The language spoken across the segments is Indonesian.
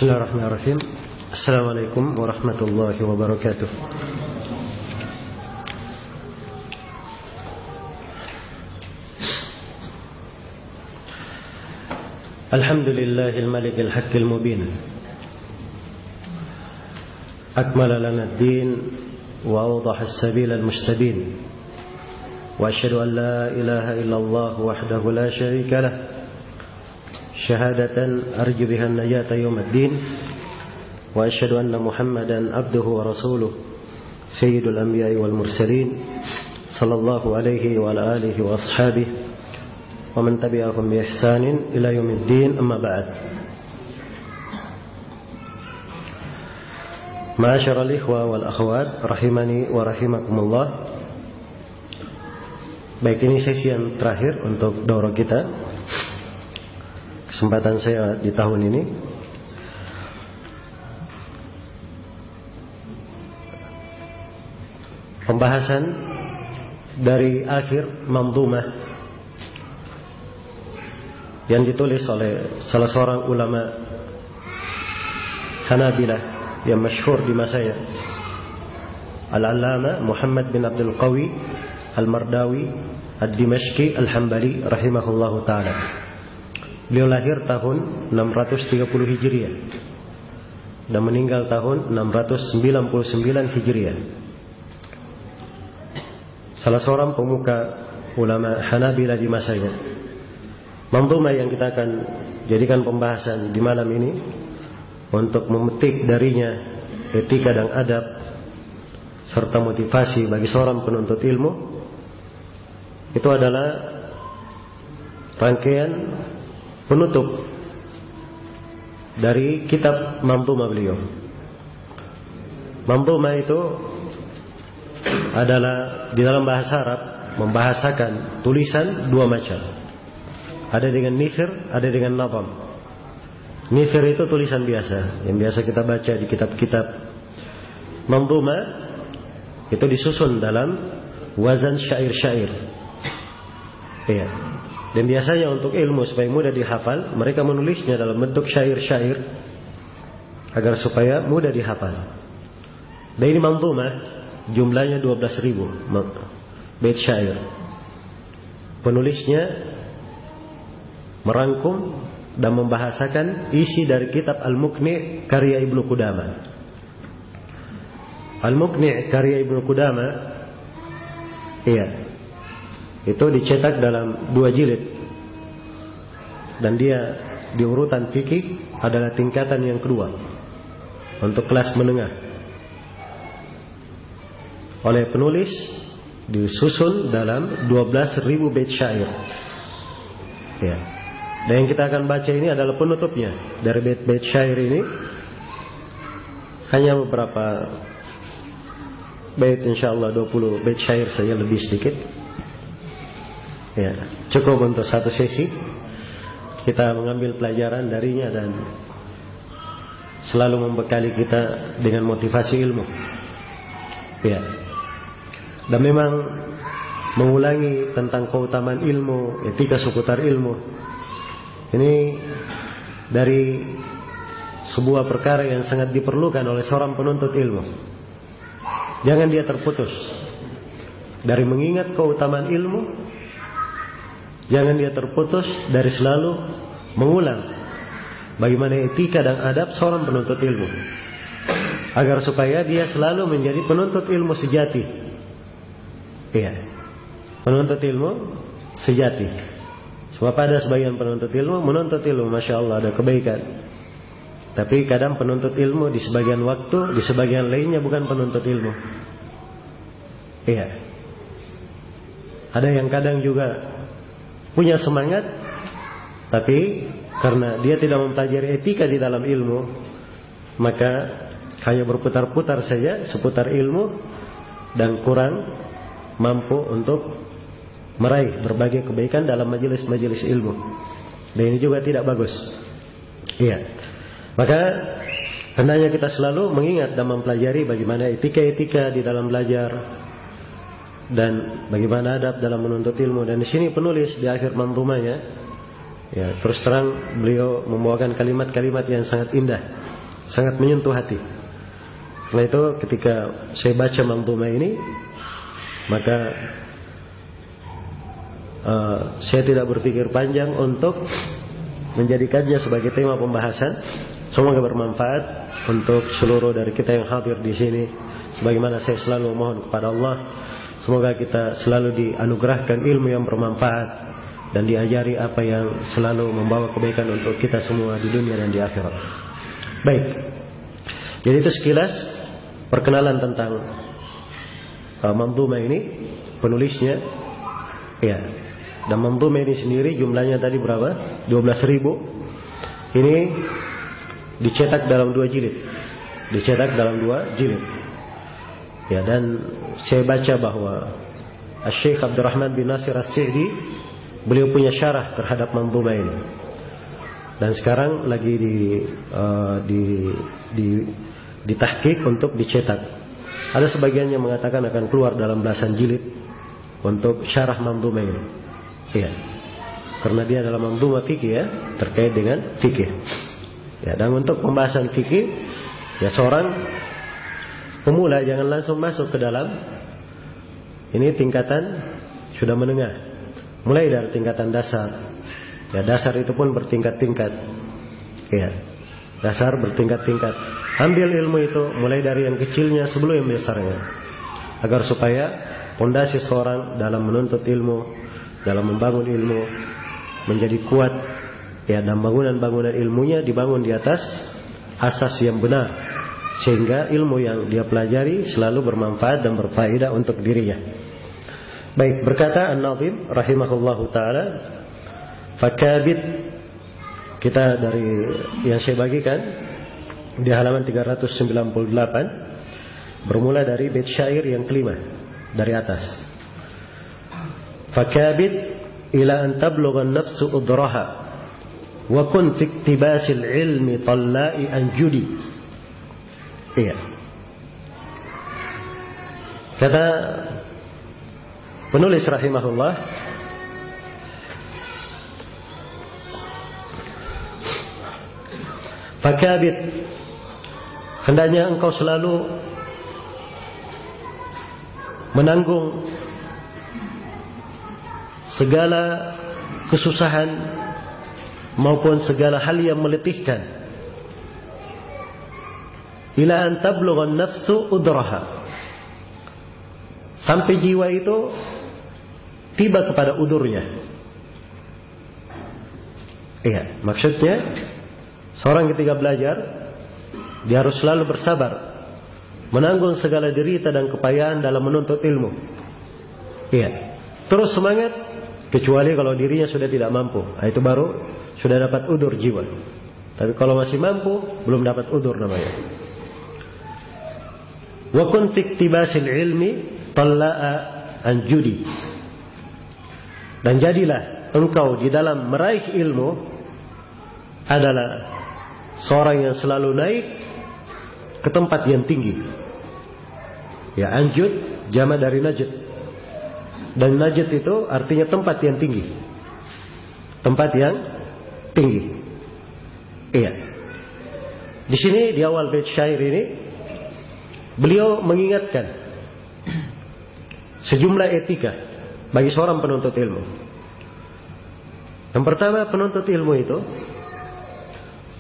Bismillahirrahmanirrahim. Assalamualaikum warahmatullahi wabarakatuh. Alhamdulillahil malikil haqqil mubin. Akmala lana ad-din wa awdaha as-sabila al-mustabin. Wa asyhadu an la ilaha illallah wahdahu la syarika lah. Syahadatan arju biha an-najata yaumiddin. Wa asyhadu anna Muhammadan abduhu wa rasuluh sayyidul anbiya'i wal mursalin sallallahu alaihi wa ala alihi wa ashabihi wa man tabi'ahum bi ihsanin ila yaumiddin, amma ba'd. Ma'asyiral ikhwa wal akhwat rahimani wa rahimakumullah. Baik, ini sesi yang terakhir untuk daurah kita. Kesempatan saya di tahun ini pembahasan dari akhir manzumah yang ditulis oleh salah seorang ulama Hanabilah yang masyhur di masanya, Al-Allama Muhammad bin Abdul Qawi Al-Mardawi Ad-Dimashqi Al-Hambali rahimahullahu ta'ala. Beliau lahir tahun 630 Hijriah dan meninggal tahun 699 Hijriah. Salah seorang pemuka ulama Hanabilah di masanya. Manzumah yang kita akan jadikan pembahasan di malam ini untuk memetik darinya etika dan adab serta motivasi bagi seorang penuntut ilmu, itu adalah rangkaian penutup dari kitab manzumah beliau. Manzumah itu adalah di dalam bahasa Arab membahasakan tulisan dua macam. Ada dengan nithir, ada dengan nazam. Nithir itu tulisan biasa yang biasa kita baca di kitab-kitab. Manzumah itu disusun dalam wazan syair-syair. Iya. Dan biasanya untuk ilmu supaya mudah dihafal, mereka menulisnya dalam bentuk syair-syair agar supaya mudah dihafal. Dan ini manzumah jumlahnya 12.000 bait syair. Penulisnya merangkum dan membahasakan isi dari kitab Al-Muqni' karya Ibnu Qudamah. Al-Muqni' karya Ibnu Qudamah, iya, itu dicetak dalam 2 jilid. Dan dia di urutan fikih adalah tingkatan yang kedua untuk kelas menengah. Oleh penulis disusun dalam 12.000 bait syair. Ya. Dan yang kita akan baca ini adalah penutupnya dari bait-bait syair ini. Hanya beberapa bait, insyaallah 20 bait syair saja, lebih sedikit. Ya, cukup untuk satu sesi. Kita mengambil pelajaran darinya dan selalu membekali kita dengan motivasi ilmu. Ya. Dan memang mengulangi tentang keutamaan ilmu, etika seputar ilmu, ini dari sebuah perkara yang sangat diperlukan oleh seorang penuntut ilmu. Jangan dia terputus dari mengingat keutamaan ilmu. Jangan dia terputus dari selalu mengulang bagaimana etika dan adab seorang penuntut ilmu, agar supaya dia selalu menjadi penuntut ilmu sejati. Iya, penuntut ilmu sejati. Sebab ada sebagian penuntut ilmu menuntut ilmu, masya Allah, ada kebaikan. Tapi kadang penuntut ilmu di sebagian waktu, di sebagian lainnya bukan penuntut ilmu. Iya. Ada yang kadang juga punya semangat, tapi karena dia tidak mempelajari etika di dalam ilmu, maka hanya berputar-putar saja seputar ilmu dan kurang mampu untuk meraih berbagai kebaikan dalam majelis-majelis ilmu. Dan ini juga tidak bagus. Iya. Maka hendaknya kita selalu mengingat dan mempelajari bagaimana etika-etika di dalam belajar dan bagaimana adab dalam menuntut ilmu. Dan di sini penulis di akhir manzumahnya Ya, terus terang beliau membawakan kalimat-kalimat yang sangat indah, sangat menyentuh hati. Karena itu ketika saya baca manzumah ini, maka saya tidak berpikir panjang untuk menjadikannya sebagai tema pembahasan. Semoga bermanfaat untuk seluruh dari kita yang hadir di sini. Sebagaimana saya selalu mohon kepada Allah, semoga kita selalu dianugerahkan ilmu yang bermanfaat dan diajari apa yang selalu membawa kebaikan untuk kita semua di dunia dan di akhirat. Baik. Jadi itu sekilas perkenalan tentang manzumah ini, penulisnya. Ya. Dan manzumah ini sendiri jumlahnya tadi berapa? 12.000. Ini dicetak dalam 2 jilid. Dicetak dalam 2 jilid. Ya, dan saya baca bahwa Syekh Abdurrahman bin Nasir As-Sa'di beliau punya syarah terhadap manzumah ini. Dan sekarang lagi ditahqiq untuk dicetak. Ada sebagian yang mengatakan akan keluar dalam belasan jilid untuk syarah manzumah ini. Iya. Karena dia adalah manzumah fikih, ya, terkait dengan fikih. Ya, dan untuk pembahasan fikih, ya, seorang pemula jangan langsung masuk ke dalam. Ini tingkatan sudah menengah. Mulai dari tingkatan dasar. Ya, dasar itu pun bertingkat-tingkat. Ya, dasar bertingkat-tingkat. Ambil ilmu itu mulai dari yang kecilnya sebelum yang besarnya, agar supaya fondasi seorang dalam menuntut ilmu, dalam membangun ilmu menjadi kuat. Ya, dan bangunan-bangunan ilmunya dibangun di atas asas yang benar, sehingga ilmu yang dia pelajari selalu bermanfaat dan berfaedah untuk dirinya. Baik, berkata An-Nazim rahimahullahu taala, fakabit, kita dari yang saya bagikan di halaman 398, bermula dari bait syair yang kelima dari atas. Fakabit ila an tablugha an-nafsu udraha wa kun fi iktibasil ilmi talla'i anjudi. Iya. Kata penulis rahimahullah, fakabit, hendaknya engkau selalu menanggung segala kesusahan maupun segala hal yang meletihkan. Ila an tablugha an-nafsu udraha, sampai jiwa itu tiba kepada udurnya. Iya, maksudnya seorang ketika belajar dia harus selalu bersabar, menanggung segala derita dan kepayahan dalam menuntut ilmu. Iya, terus semangat, kecuali kalau dirinya sudah tidak mampu. Nah, itu baru sudah dapat udur jiwa. Tapi kalau masih mampu, belum dapat udur namanya. Wa kun fi iktibasil ilmi talla'a anjudi, dan jadilah engkau di dalam meraih ilmu adalah seorang yang selalu naik ke tempat yang tinggi. Ya, anjud jamak dari najd, dan najd itu artinya tempat yang tinggi, tempat yang tinggi. Iya. Di sini di awal bait syair ini beliau mengingatkan sejumlah etika bagi seorang penuntut ilmu. Yang pertama, penuntut ilmu itu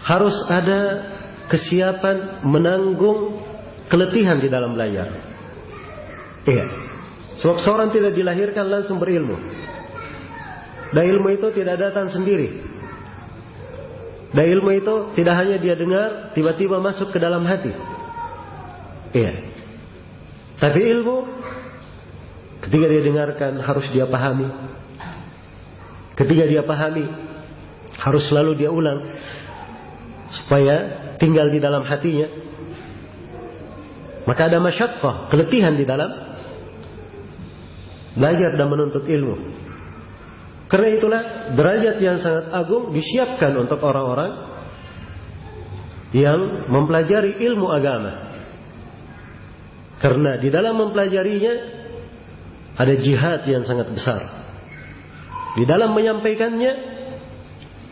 harus ada kesiapan menanggung keletihan di dalam belajar. Iya. Sebab seorang tidak dilahirkan langsung berilmu. Dan ilmu itu tidak datang sendiri. Dan ilmu itu tidak hanya dia dengar, tiba-tiba masuk ke dalam hati. Iya. Tapi ilmu, ketika dia dengarkan, harus dia pahami. Ketika dia pahami, harus selalu dia ulang, supaya tinggal di dalam hatinya. Maka ada masyaqqah, keletihan di dalam belajar dan menuntut ilmu. Karena itulah derajat yang sangat agung disiapkan untuk orang-orang yang mempelajari ilmu agama. Karena di dalam mempelajarinya ada jihad yang sangat besar. Di dalam menyampaikannya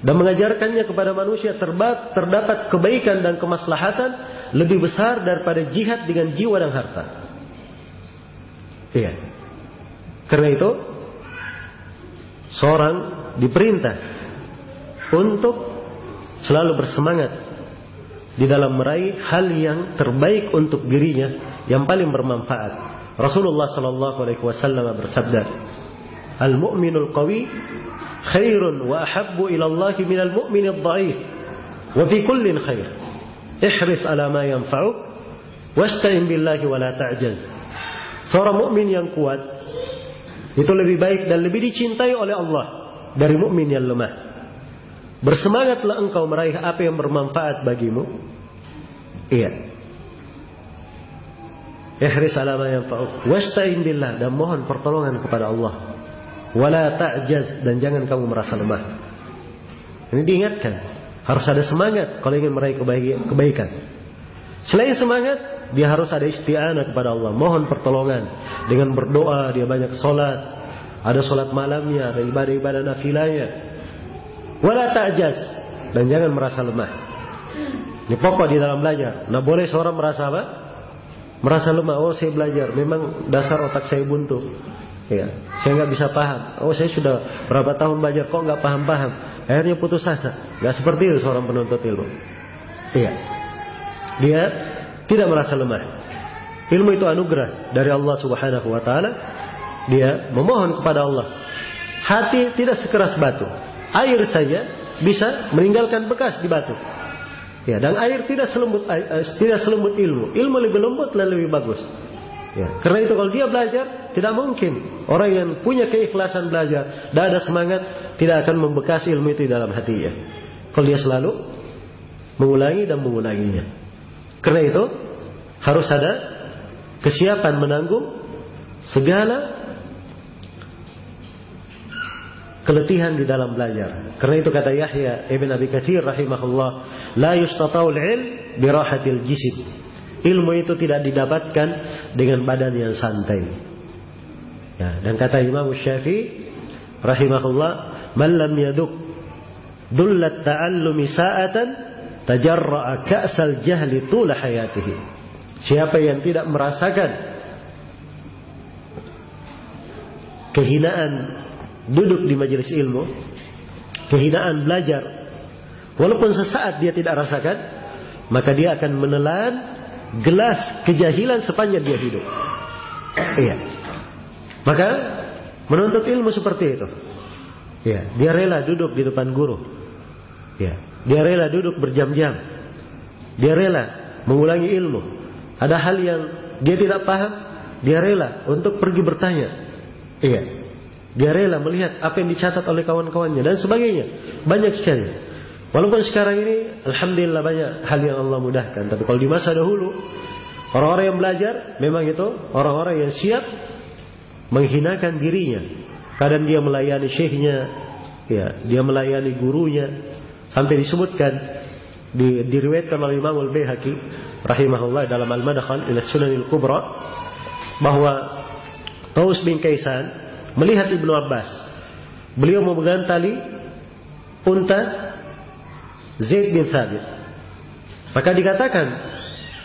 dan mengajarkannya kepada manusia terdapat kebaikan dan kemaslahatan lebih besar daripada jihad dengan jiwa dan harta. Iya. Karena itu seorang diperintah untuk selalu bersemangat di dalam meraih hal yang terbaik untuk dirinya, yang paling bermanfaat. Rasulullah sallallahu alaihi wasallam bersabda, "Al-mu'minul qawi khairun wa ahabbu ila Allah minal mu'minid dha'if wa fi kullin khair. Ihris ala ma yanfa'uk wasta'in billahi wa la ta'jaz." Seorang mukmin yang kuat itu lebih baik dan lebih dicintai oleh Allah dari mukmin yang lemah. Bersemangatlah engkau meraih apa yang bermanfaat bagimu. Iya. Ihris ala ma yanfa'uk wasta'in billah, dan mohon pertolongan kepada Allah. Wala ta'jaz, dan jangan kamu merasa lemah. Ini diingatkan, harus ada semangat kalau ingin meraih kebaikan. Selain semangat, dia harus ada isti'anah kepada Allah, mohon pertolongan dengan berdoa. Dia banyak sholat, ada sholat malamnya, ada ibadah-ibadah nafilahnya. Wala ta'jaz, dan jangan merasa lemah. Ini pokok di dalam belajar. Nah, boleh seorang merasa apa? Merasa lemah. Oh, saya belajar, memang dasar otak saya buntu. Ya, saya nggak bisa paham. Oh, saya sudah berapa tahun belajar, kok nggak paham-paham. Akhirnya putus asa. Nggak seperti itu seorang penuntut ilmu. Iya, dia tidak merasa lemah. Ilmu itu anugerah dari Allah Subhanahu Wa Taala. Dia memohon kepada Allah. Hati tidak sekeras batu. Air saja bisa meninggalkan bekas di batu. Ya, dan air tidak selembut ilmu. Ilmu lebih lembut dan lebih bagus. Ya, karena itu kalau dia belajar, tidak mungkin orang yang punya keikhlasan belajar dan ada semangat tidak akan membekas ilmu itu di dalam hatinya. Kalau dia selalu mengulangi dan mengulanginya. Karena itu harus ada kesiapan menanggung segala keletihan di dalam belajar. Karena itu kata Yahya Ibn Abi Katsir rahimahullah, la yustata'ul ilm birahatil jism. Ilmu itu tidak didapatkan dengan badan yang santai. Ya, dan kata Imam Syafi'i rahimahullah, man lam yaduk dullat ta'allumi sa'atan tajarra'a ka'sal jahli tula hayatihi. Siapa yang tidak merasakan kehinaan duduk di majelis ilmu, kehinaan belajar, walaupun sesaat dia tidak rasakan, maka dia akan menelan gelas kejahilan sepanjang dia hidup. Iya. Maka menuntut ilmu seperti itu. Ya, dia rela duduk di depan guru. Ya, dia rela duduk berjam-jam. Dia rela mengulangi ilmu. Ada hal yang dia tidak paham, dia rela untuk pergi bertanya. Iya. Dia rela melihat apa yang dicatat oleh kawan-kawannya dan sebagainya. Banyak sekali. Walaupun sekarang ini alhamdulillah banyak hal yang Allah mudahkan. Tapi kalau di masa dahulu, orang-orang yang belajar memang itu orang-orang yang siap menghinakan dirinya. Kadang dia melayani syekhnya, ya, dia melayani gurunya. Sampai disebutkan, diriwayatkan oleh Imam Al-Baihaqi rahimahullah dalam Al-Madkhal ila Sunanil Kubra, bahwa Taus bin Kaisan melihat Ibnu Abbas. Beliau memegang tali unta Zaid bin Thabit. Maka dikatakan,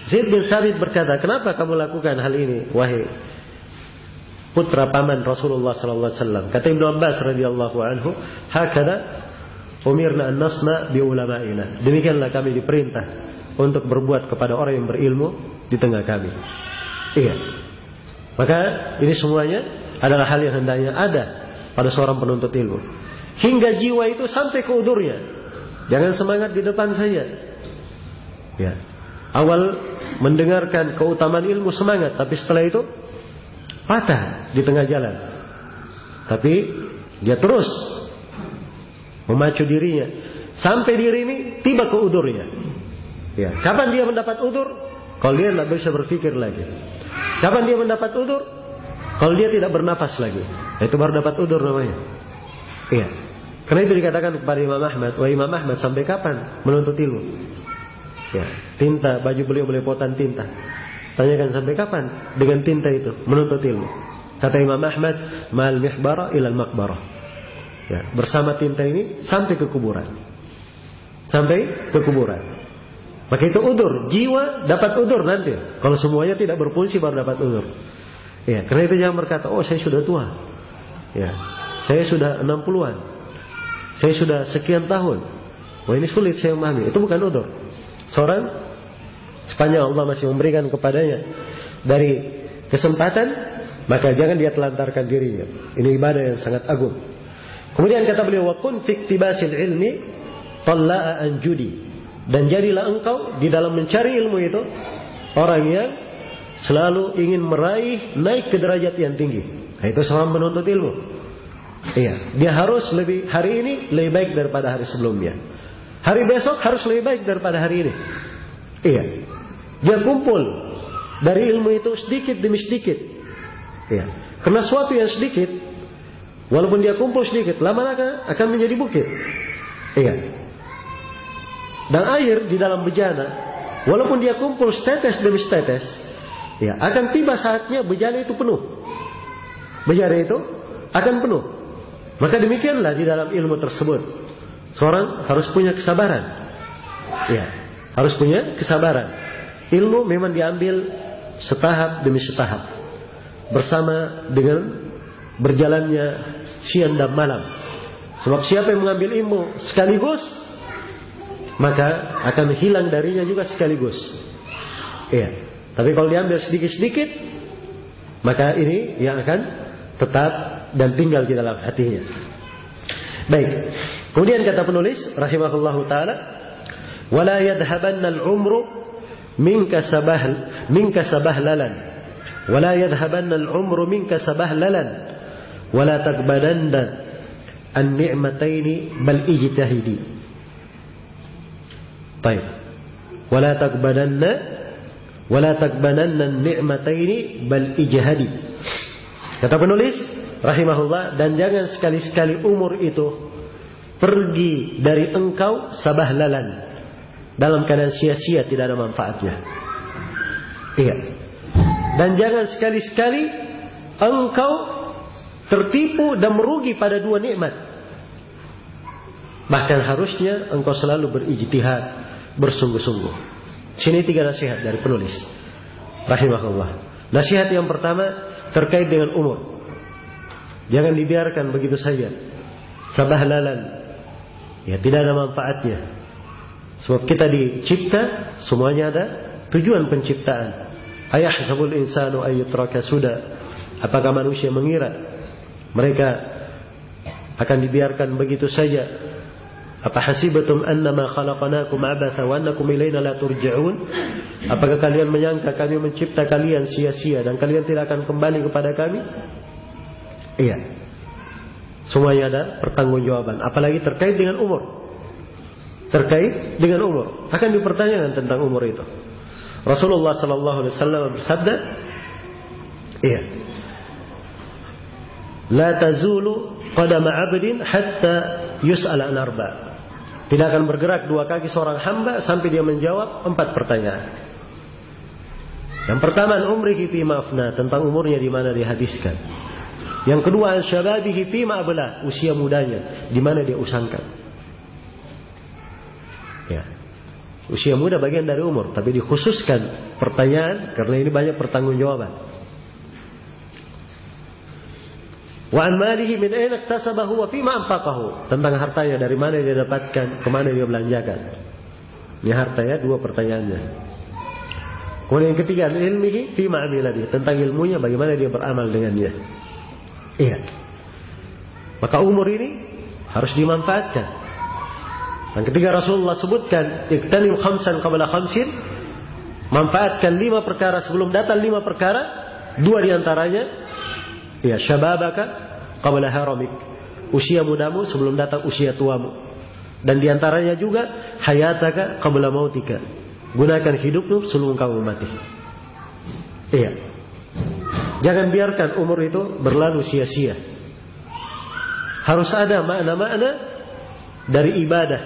Zaid bin Thabit berkata, kenapa kamu lakukan hal ini, wahai putra paman Rasulullah sallallahu alaihi wasallam? Kata Ibnu Abbas radhiyallahu anhu, hakada umirna an nasna bi ulama'ina. Demikianlah kami diperintah untuk berbuat kepada orang yang berilmu di tengah kami. Iya. Maka ini semuanya adalah hal yang hendaknya ada pada seorang penuntut ilmu. Hingga jiwa itu sampai ke udurnya. Jangan semangat di depan saja. Ya. Awal mendengarkan keutamaan ilmu semangat, tapi setelah itu patah di tengah jalan. Tapi dia terus memacu dirinya sampai diri ini tiba ke udurnya. Ya. Kapan dia mendapat udur? Kalau dia tidak bisa berpikir lagi. Kapan dia mendapat udur? Kalau dia tidak bernafas lagi. Itu baru dapat udur namanya. Iya. Karena itu dikatakan kepada Imam Ahmad, wah Imam Ahmad, sampai kapan menuntut ilmu? Ya, tinta, baju beliau belepotan tinta. Tanyakan sampai kapan dengan tinta itu menuntut ilmu? Kata Imam Ahmad, mal mihbara ilal makbarah. Ya, bersama tinta ini sampai ke kuburan. Sampai ke kuburan. Maka itu udzur, jiwa dapat udzur nanti. Kalau semuanya tidak berfungsi baru dapat udzur. Ya, karena itu jangan berkata, "Oh, saya sudah tua." Ya, saya sudah 60-an. Saya sudah sekian tahun. Wah, ini sulit saya memahami. Itu bukan udzur. Seorang sepanjang Allah masih memberikan kepadanya dari kesempatan, maka jangan dia telantarkan dirinya. Ini ibadah yang sangat agung. Kemudian kata beliau, wa kun fi iktibasil ilmi talla'a an judi. Dan jadilah engkau di dalam mencari ilmu itu orang yang selalu ingin meraih naik ke derajat yang tinggi. Nah, itu seorang menuntut ilmu. Iya, dia harus lebih hari ini lebih baik daripada hari sebelumnya. Hari besok harus lebih baik daripada hari ini. Iya. Dia kumpul dari ilmu itu sedikit demi sedikit. Iya. Karena sesuatu yang sedikit, walaupun dia kumpul sedikit, lama-lama akan menjadi bukit. Iya. Dan air di dalam bejana, walaupun dia kumpul setetes demi setetes, ya, akan tiba saatnya bejana itu penuh. Bejana itu akan penuh. Maka demikianlah di dalam ilmu tersebut. Seorang harus punya kesabaran. Ya, harus punya kesabaran. Ilmu memang diambil setahap demi setahap. Bersama dengan berjalannya siang dan malam. Sebab siapa yang mengambil ilmu sekaligus, maka akan hilang darinya juga sekaligus. Iya. Tapi kalau diambil sedikit-sedikit, maka ini yang akan tetap dan tinggal di dalam hatinya. Baik. Kemudian kata penulis rahimahullahu taala, "Wala yadhhabanna al-umru minka sabahlalan. Wala yadhhabanna al-umru minka sabahlalan. Wala taqbadanna an-ni'mataini bal ijtahidi." Baik. Wala taqbadanna an-ni'mataini bal ijhadi. Kata penulis rahimahullah, dan jangan sekali-sekali umur itu pergi dari engkau sabahlalan, dalam keadaan sia-sia, tidak ada manfaatnya. Iya. Dan jangan sekali-sekali engkau tertipu dan merugi pada dua nikmat. Bahkan harusnya engkau selalu berijtihad, bersungguh-sungguh. Sini 3 nasihat dari penulis rahimahullah. Nasihat yang pertama terkait dengan umur. Jangan dibiarkan begitu saja sabahlalan. Ya, tidak ada manfaatnya. Sebab kita dicipta, semuanya ada tujuan penciptaan. Ayahsabul insanu ayyutraka suda. Apakah manusia mengira mereka akan dibiarkan begitu saja? Apa hasibatum annama khalaqnakum abatha wa annakum ilaina la turja'un? Apakah kalian menyangka kami mencipta kalian sia-sia dan kalian tidak akan kembali kepada kami? Iya. Semuanya ada pertanggungjawaban, apalagi terkait dengan umur. Terkait dengan umur, akan dipertanyakan tentang umur itu. Rasulullah sallallahu alaihi wasallam bersabda, iya. La tazulu qadama 'abdin hatta yus'ala an arba'. Tidak akan bergerak 2 kaki seorang hamba sampai dia menjawab 4 pertanyaan. Yang pertama, umrihi fi ma'afna, tentang umurnya di mana dihabiskan. Yang kedua, syababihi fi ma'ablah, usia mudanya di mana dia usangkan. Ya. Usia muda bagian dari umur, tapi dikhususkan pertanyaan karena ini banyak pertanggungjawaban. Wa an malihi min ayna iktasabahu wa fima anfaqahu, tentang hartanya dari mana dia dapatkan, ke mana dia belanjakan. Ini hartanya 2 pertanyaannya. Kemudian yang ketiga, ilmihi fima amila bihi, tentang ilmunya bagaimana dia beramal dengannya. Iya. Maka umur ini harus dimanfaatkan. Dan ketika Rasulullah sebutkan iktanim khamsan qabla khamsin, manfaatkan 5 perkara sebelum datang 5 perkara, 2 diantaranya, ya, syababaka qabla haramik, usia mudamu sebelum datang usia tuamu. Dan diantaranya juga hayataka qabla mautika, gunakan hidupmu sebelum kamu mati. Iya. Jangan biarkan umur itu berlalu sia-sia. Harus ada makna-makna dari ibadah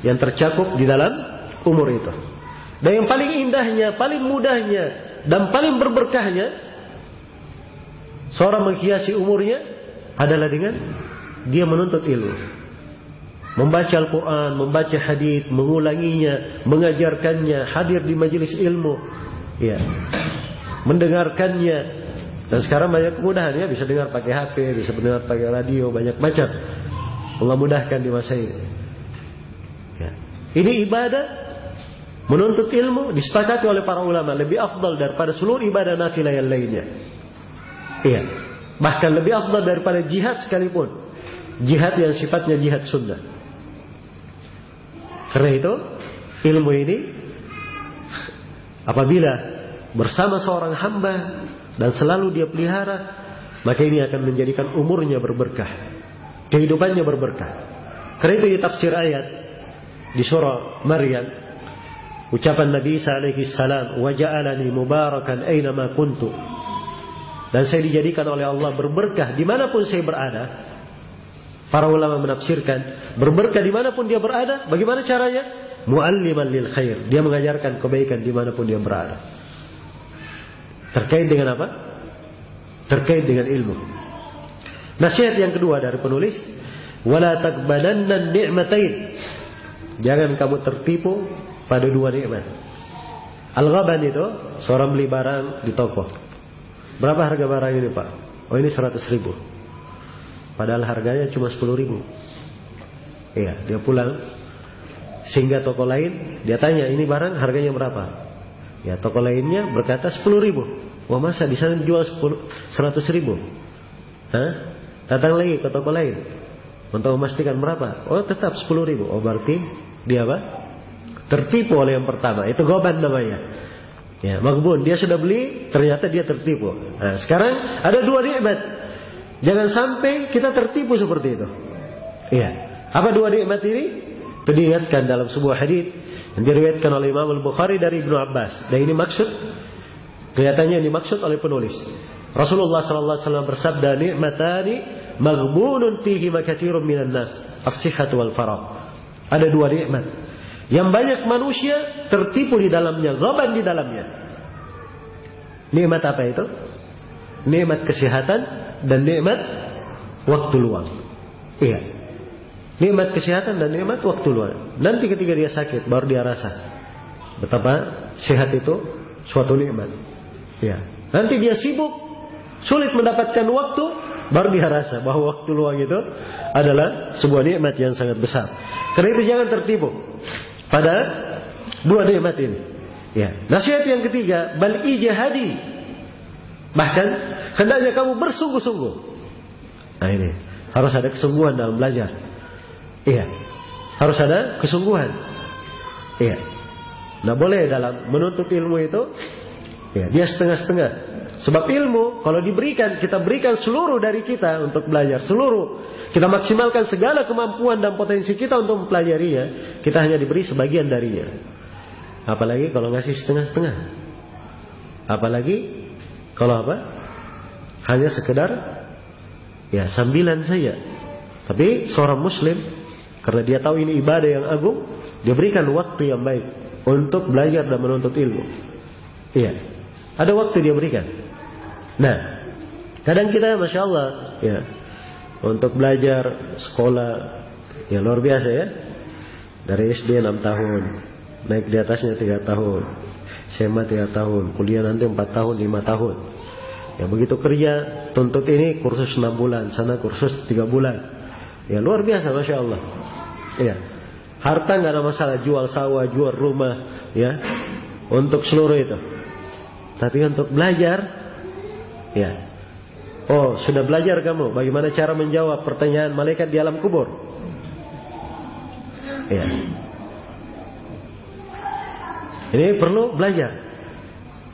yang tercakup di dalam umur itu. Dan yang paling indahnya, paling mudahnya, dan paling berberkahnya seorang menghiasi umurnya adalah dengan dia menuntut ilmu. Membaca Al-Quran, membaca hadits, mengulanginya, mengajarkannya, hadir di majelis ilmu, ya, mendengarkannya. Dan sekarang banyak kemudahan, ya, bisa dengar pakai HP, bisa dengar pakai radio, banyak macam. Allah mudahkan di masa ini. Ya. Ini ibadah, menuntut ilmu disepakati oleh para ulama lebih afdal daripada seluruh ibadah nafilah yang lainnya. Iya. Bahkan lebih afdal daripada jihad sekalipun. Jihad yang sifatnya jihad sunnah. Karena itu ilmu ini apabila bersama seorang hamba dan selalu dia pelihara, maka ini akan menjadikan umurnya berberkah, kehidupannya berberkah. Karena itu di tafsir ayat di surah Maryam, ucapan Nabi Isa alaihi salam, wa ja'alani mubarakan aynama kuntu, dan saya dijadikan oleh Allah berberkah dimanapun saya berada. Para ulama menafsirkan berberkah dimanapun dia berada. Bagaimana caranya? Mu'alliman lil khair, dia mengajarkan kebaikan dimanapun dia berada. Terkait dengan apa? Terkait dengan ilmu. Nasihat yang kedua dari penulis, wala taqbalanna ni'matain, jangan kamu tertipu pada dua nikmat. Al-ghaban itu seorang beli barang di toko. Berapa harga barang ini, Pak? Oh, ini 100.000. Padahal harganya cuma 10.000. Iya, dia pulang sehingga toko lain, dia tanya, ini barang harganya berapa? Ya, toko lainnya berkata 10.000. Wah, masa di sana dijual 100.000? Hah? Datang lagi ke toko lain untuk memastikan berapa. Oh, tetap 10.000. Oh, berarti dia apa? Tertipu oleh yang pertama. Itu ghaban namanya. Ya, maghbun. Dia sudah beli, ternyata dia tertipu. Nah, sekarang ada dua nikmat. Jangan sampai kita tertipu seperti itu. Iya. Apa dua nikmat ini? Itu diingatkan dalam sebuah hadits yang diriwayatkan oleh Imam Al-Bukhari dari Ibnu Abbas. Dan ini maksud, kelihatannya ini maksud oleh penulis. Rasulullah sallallahu alaihi wasallam bersabda, "Ni'matani maghbunun fihi ma katsirun minan nas, as-sihhatu wal faragh." Ada dua nikmat yang banyak manusia tertipu di dalamnya, ghaban di dalamnya. Nikmat apa itu? Nikmat kesehatan dan nikmat waktu luang. Iya. Nikmat kesehatan dan nikmat waktu luang. Nanti ketika dia sakit baru dia rasa betapa sehat itu suatu nikmat. Iya. Nanti dia sibuk, sulit mendapatkan waktu, baru dia rasa bahwa waktu luang itu adalah sebuah nikmat yang sangat besar. Karena itu jangan tertipu pada dua nikmat ini. Ya. Nasihat yang ketiga, bal ijtihadi. Bahkan hendaknya kamu bersungguh-sungguh. Nah, ini harus ada kesungguhan dalam belajar. Iya. Harus ada kesungguhan. Iya. Nah, boleh dalam menuntut ilmu itu, ya, dia setengah-setengah. Sebab ilmu kalau diberikan, kita berikan seluruh dari kita untuk belajar, seluruh. Kita maksimalkan segala kemampuan dan potensi kita untuk mempelajarinya. Kita hanya diberi sebagian darinya. Apalagi kalau ngasih setengah-setengah. Apalagi kalau apa? Hanya sekedar ya sambilan saja. Tapi seorang muslim, karena dia tahu ini ibadah yang agung, dia berikan waktu yang baik untuk belajar dan menuntut ilmu. Iya. Ada waktu dia berikan. Nah, kadang kita Masya Allah ya, untuk belajar sekolah ya luar biasa ya. Dari SD 6 tahun, naik di atasnya 3 tahun, SMA 3 tahun, kuliah nanti 4 tahun, 5 tahun. Ya begitu kerja, tuntut ini kursus 6 bulan, sana kursus 3 bulan. Ya luar biasa, Masya Allah. Ya, harta nggak ada masalah, jual sawah, jual rumah, ya, untuk seluruh itu. Tapi untuk belajar, ya, oh sudah belajar kamu, bagaimana cara menjawab pertanyaan malaikat di alam kubur? Ya. Ini perlu belajar.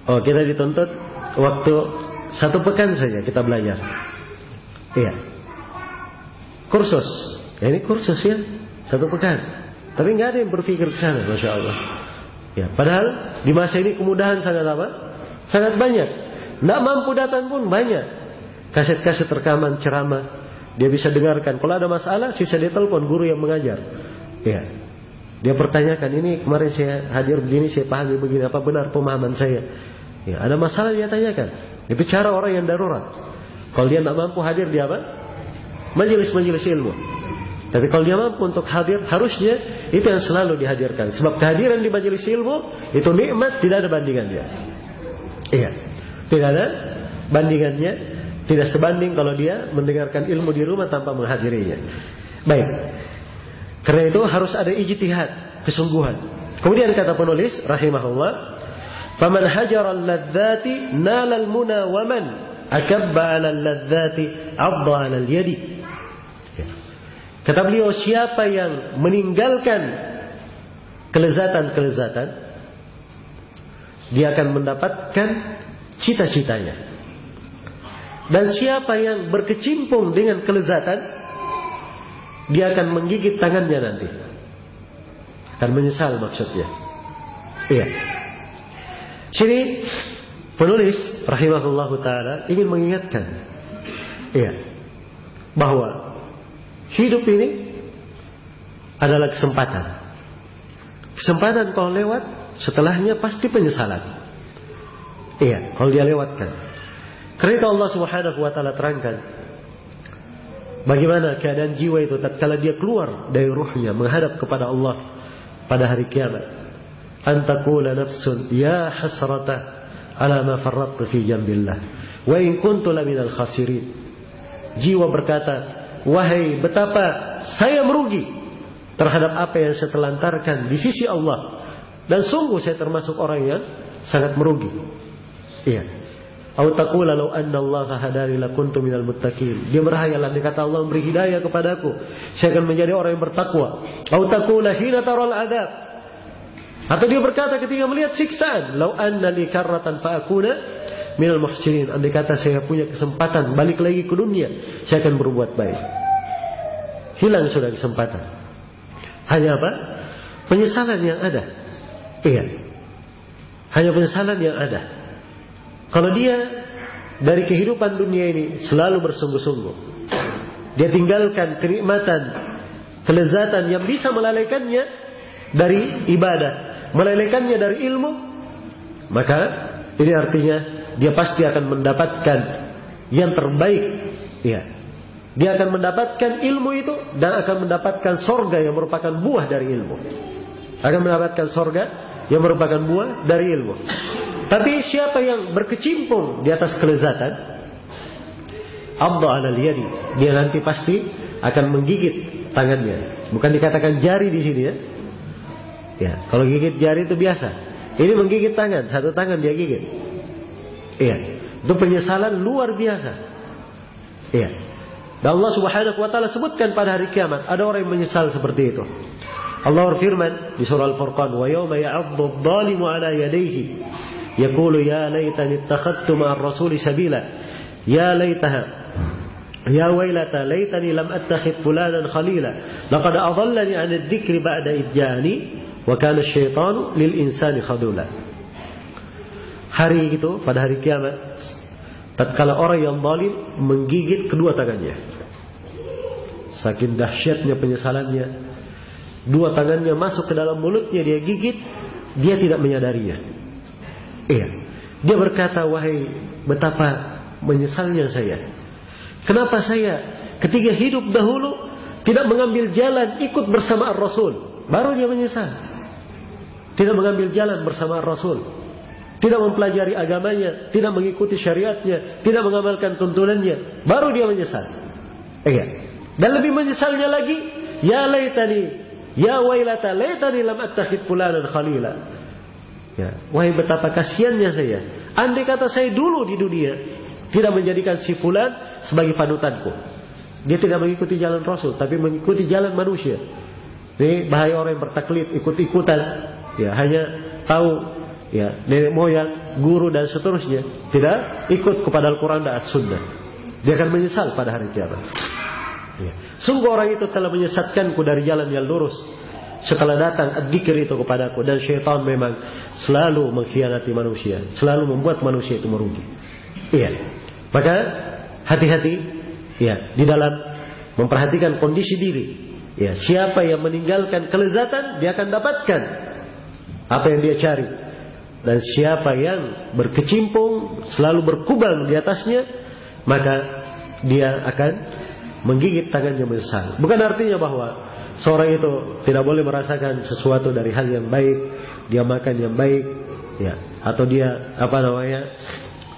Oh, kita dituntut waktu 1 pekan saja kita belajar. Iya. Kursus. Ya, ini kursus ya, 1 pekan. Tapi nggak ada yang berpikir ke sana, Masya Allah. Ya, padahal di masa ini kemudahan sangat apa? Sangat banyak. Nggak mampu datang pun banyak. Kaset-kaset rekaman ceramah dia bisa dengarkan. Kalau ada masalah, sisa dia telepon guru yang mengajar. Ya. Dia pertanyakan, ini kemarin saya hadir begini, saya pahami begini, apa benar pemahaman saya? Ya, ada masalah dia tanyakan. Itu cara orang yang darurat. Kalau dia tidak mampu hadir, dia apa? majelis-majelis ilmu. Tapi kalau dia mampu untuk hadir, harusnya itu yang selalu dihadirkan. Sebab kehadiran di majelis ilmu itu nikmat, tidak ada bandingannya. Iya, tidak ada bandingannya, tidak sebanding kalau dia mendengarkan ilmu di rumah tanpa menghadirinya. Baik, karena itu harus ada ijtihad, kesungguhan. Kemudian kata penulis rahimahullah, faman hajara al-ladzati nala al-muna wa man akabba 'ala al-ladzati 'adda 'ala al-yadi. Kata beliau, siapa yang meninggalkan kelezatan-kelezatan, dia akan mendapatkan cita-citanya. Dan siapa yang berkecimpung dengan kelezatan, dia akan menggigit tangannya nanti. Akan menyesal maksudnya. Iya. Sini penulis rahimahullahu ta'ala ingin mengingatkan, iya, bahwa hidup ini adalah kesempatan. Kesempatan kalau lewat, setelahnya pasti penyesalan. Iya, kalau dia lewatkan. Karena itu Allah Subhanahu wa taala terangkan bagaimana keadaan jiwa itu tatkala dia keluar dari ruhnya menghadap kepada Allah pada hari kiamat. Antakula nafsun ya hasrata ala ma farrattu fi jambillah wa in kuntu laminal khasirin. Jiwa berkata, wahai betapa saya merugi terhadap apa yang saya telantarkan di sisi Allah, dan sungguh saya termasuk orang yang sangat merugi. Iya. Au taqula law anna Allah hadani lakuntu minal muttaqin. Dia berhayalan, dia kata Allah memberi hidayah kepadaku, saya akan menjadi orang yang bertakwa. Au taqula hina taral adab. Atau dia berkata ketika melihat siksaan, law anna li karratan fa akuna minal muhsinin. Andai kata saya punya kesempatan balik lagi ke dunia, saya akan berbuat baik. Hilang sudah kesempatan. Hanya apa? Penyesalan yang ada. Iya. Hanya penyesalan yang ada. Kalau dia dari kehidupan dunia ini selalu bersungguh-sungguh, dia tinggalkan kenikmatan, kelezatan yang bisa melalaikannya dari ibadah, melalaikannya dari ilmu, maka ini artinya dia pasti akan mendapatkan yang terbaik. Ya, dia akan mendapatkan ilmu itu dan akan mendapatkan sorga yang merupakan buah dari ilmu. Akan mendapatkan sorga yang merupakan buah dari ilmu. Tapi siapa yang berkecimpung di atas kelezatan, adda 'alal yadi, dia nanti pasti akan menggigit tangannya. Bukan dikatakan jari di sini ya. Ya, kalau gigit jari itu biasa. Ini menggigit tangan, satu tangan dia gigit. Iya, itu penyesalan luar biasa. Iya. Dan Allah Subhanahu wa taala sebutkan pada hari kiamat ada orang yang menyesal seperti itu. Allah berfirman di surah Al-Furqan, "Wa yawma ya'addu adh-dhalimu 'ala yadayhi yaqulu ya laitani ittakhadtu ma'ar rasuli sabila ya laitaha ya wailata laitani lam attakhidh fulanan khalila laqad adallani 'an adh-dhikri ba'da idh ja'ani wa kana asy-syaitanu lil insani khadula." Hari itu, pada hari kiamat, tatkala orang yang zalim menggigit kedua tangannya, saking dahsyatnya penyesalannya, dua tangannya masuk ke dalam mulutnya, dia gigit, dia tidak menyadarinya. Iya, dia berkata, wahai betapa menyesalnya saya. Kenapa saya ketika hidup dahulu tidak mengambil jalan ikut bersama Ar-Rasul? Baru dia menyesal. Tidak mengambil jalan bersama Ar-Rasul, tidak mempelajari agamanya, tidak mengikuti syariatnya, tidak mengamalkan tuntunannya, baru dia menyesal. Iya. Dan lebih menyesalnya lagi, ya laitani, ya wailata laitani lam attakhidh fulanan khalila. Ya, wahai betapa kasihannya saya. Andai kata saya dulu di dunia tidak menjadikan si fulan sebagai panutanku. Dia tidak mengikuti jalan Rasul, tapi mengikuti jalan manusia. Ini bahaya orang yang bertaklid, ikut-ikutan. Ya, hanya tahu ya nenek moyang, guru dan seterusnya, tidak ikut kepada Al-Quran dan As-Sunnah. Dia akan menyesal pada hari kiamat. Ya. Sungguh orang itu telah menyesatkanku dari jalan yang lurus setelah datang adzikir itu kepadaku. Dan syaitan memang selalu mengkhianati manusia, selalu membuat manusia itu merugi. Iya. Maka hati-hati ya di dalam memperhatikan kondisi diri. Ya, siapa yang meninggalkan kelezatan, dia akan dapatkan apa yang dia cari. Dan siapa yang berkecimpung, selalu berkubang di atasnya, maka dia akan menggigit tangannya menyesal. Bukan artinya bahwa seorang itu tidak boleh merasakan sesuatu dari hal yang baik, dia makan yang baik, ya, atau dia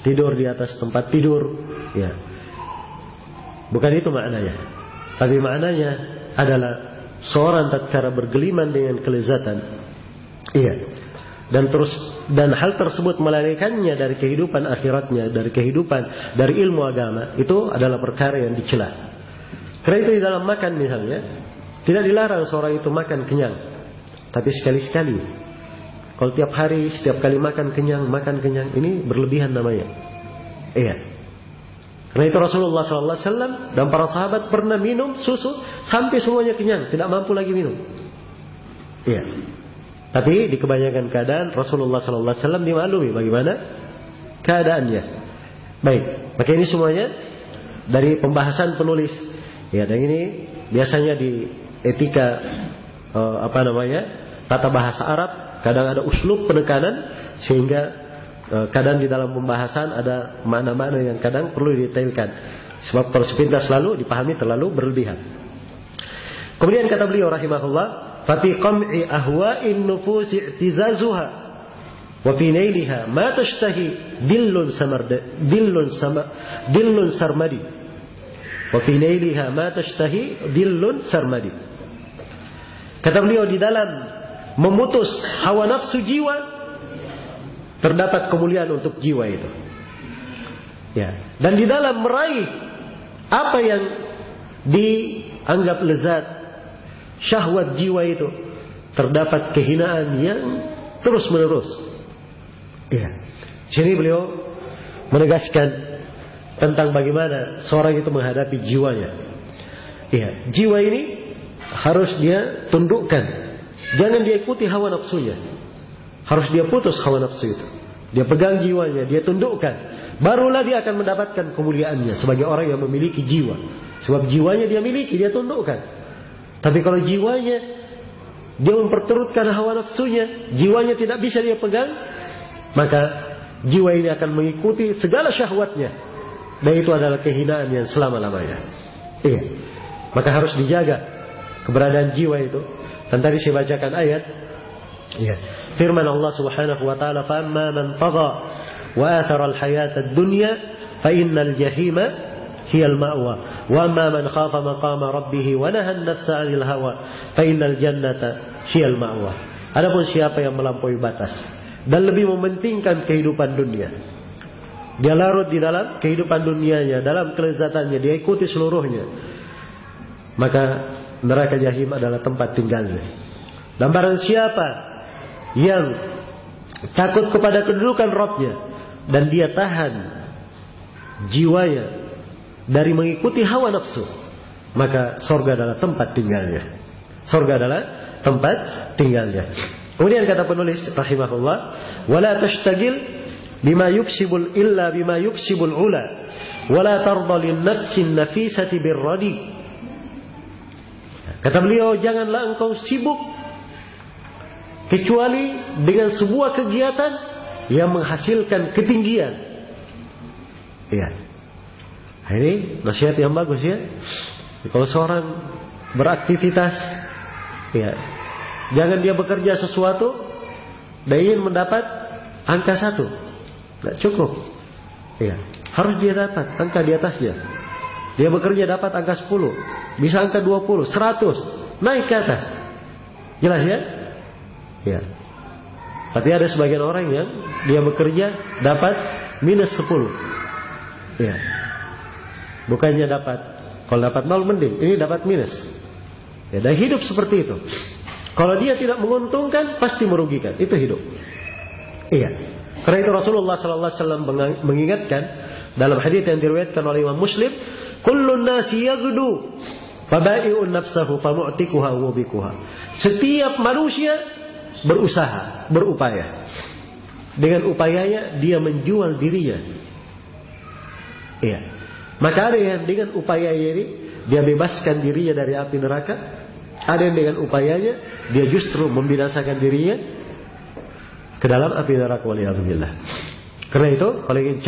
tidur di atas tempat tidur, ya. Bukan itu maknanya. Tapi maknanya adalah seorang tatkala bergeliman dengan kelezatan, iya, dan hal tersebut melalaikannya dari kehidupan akhiratnya, dari ilmu agama, itu adalah perkara yang dicela. Karena itu di dalam makan misalnya, tidak dilarang seorang itu makan kenyang, tapi sekali-sekali. Kalau tiap hari, setiap kali makan kenyang, ini berlebihan namanya. Iya. Karena itu Rasulullah SAW dan para sahabat pernah minum susu sampai semuanya kenyang, tidak mampu lagi minum. Iya. Tapi di kebanyakan keadaan Rasulullah SAW dimaklumi bagaimana keadaannya. Baik, maka ini semuanya dari pembahasan penulis. Ya, dan ini biasanya di etika tata bahasa Arab, kadang ada uslub penekanan sehingga kadang di dalam pembahasan ada makna-makna yang kadang perlu didetailkan. Sebab kalau sepintas lalu dipahami terlalu berlebihan. Kemudian kata beliau rahimahullah, "Fati qam'i ahwa'in nufusi i'tizazuha wa fi nailiha ma tashtahi dillun sarmadi." Wa fi nailiha ma tashtahi dillun sarmadi. Kata beliau, di dalam memutus hawa nafsu jiwa terdapat kemuliaan untuk jiwa itu. Ya, dan di dalam meraih apa yang dianggap lezat syahwat jiwa itu terdapat kehinaan yang terus menerus. Ya. Sini beliau menegaskan tentang bagaimana seorang itu menghadapi jiwanya. Ya, jiwa ini harus dia tundukkan. Jangan dia ikuti hawa nafsunya. Harus dia putus hawa nafsu itu. Dia pegang jiwanya, dia tundukkan. Barulah dia akan mendapatkan kemuliaannya sebagai orang yang memiliki jiwa. Sebab jiwanya dia miliki, dia tundukkan. Tapi kalau jiwanya dia memperturutkan hawa nafsunya, jiwanya tidak bisa dia pegang, maka jiwa ini akan mengikuti segala syahwatnya. Dan itu adalah kehinaan yang selama-lamanya. Iya. Maka harus dijaga keberadaan jiwa itu. Dan tadi saya bacakan ayat. Iya. Firman Allah Subhanahu wa taala, "Fa amma man tagha wa athara al-hayata ad-dunya fa innal jahima hiyal ma'wa wa amma man khafa maqama rabbih wa nahaa an-nafsa 'anil hawa fa innal jannata hiyal ma'wa." Adapun siapa yang melampaui batas dan lebih mementingkan kehidupan dunia, dia larut di dalam kehidupan dunianya, dalam kelezatannya, dia ikuti seluruhnya, maka neraka jahim adalah tempat tinggalnya. Dan barang siapa yang takut kepada kedudukan Rabbnya dan dia tahan jiwanya dari mengikuti hawa nafsu, maka surga adalah tempat tinggalnya. Surga adalah tempat tinggalnya. Kemudian kata penulis rahimahullah, "Wala tashtagil bima yuksibul illa bima yuksibul ula, wala tarda lin nafsin nafisati birradi." Kata beliau, janganlah engkau sibuk kecuali dengan sebuah kegiatan yang menghasilkan ketinggian. Iya. Ini nasihat yang bagus ya. Kalau seorang beraktivitas, ya, jangan dia bekerja sesuatu dan ingin mendapat angka 1. Tidak cukup. Ya, harus dia dapat angka di atasnya. Dia bekerja dapat angka 10, bisa angka 20, 100, naik ke atas. Jelas ya? Ya. Tapi ada sebagian orang yang dia bekerja dapat minus 10. Ya. Bukannya dapat, kalau dapat 0 mending, ini dapat minus. Ya, dan hidup seperti itu. Kalau dia tidak menguntungkan, pasti merugikan. Itu hidup. Iya. Karena itu Rasulullah SAW mengingatkan dalam hadits yang diriwayatkan oleh Imam Muslim, "Kullun nasi yaghdu fabai'un nafsahu famu'tikuha wa mubikuha." Setiap manusia berusaha, berupaya. Dengan upayanya dia menjual dirinya. Iya. Maka ada yang dengan upayanya ini dia bebaskan dirinya dari api neraka. Ada yang dengan upayanya dia justru membinasakan dirinya ke dalam api neraka, waliyadzubillah. Karena itu kalau ingin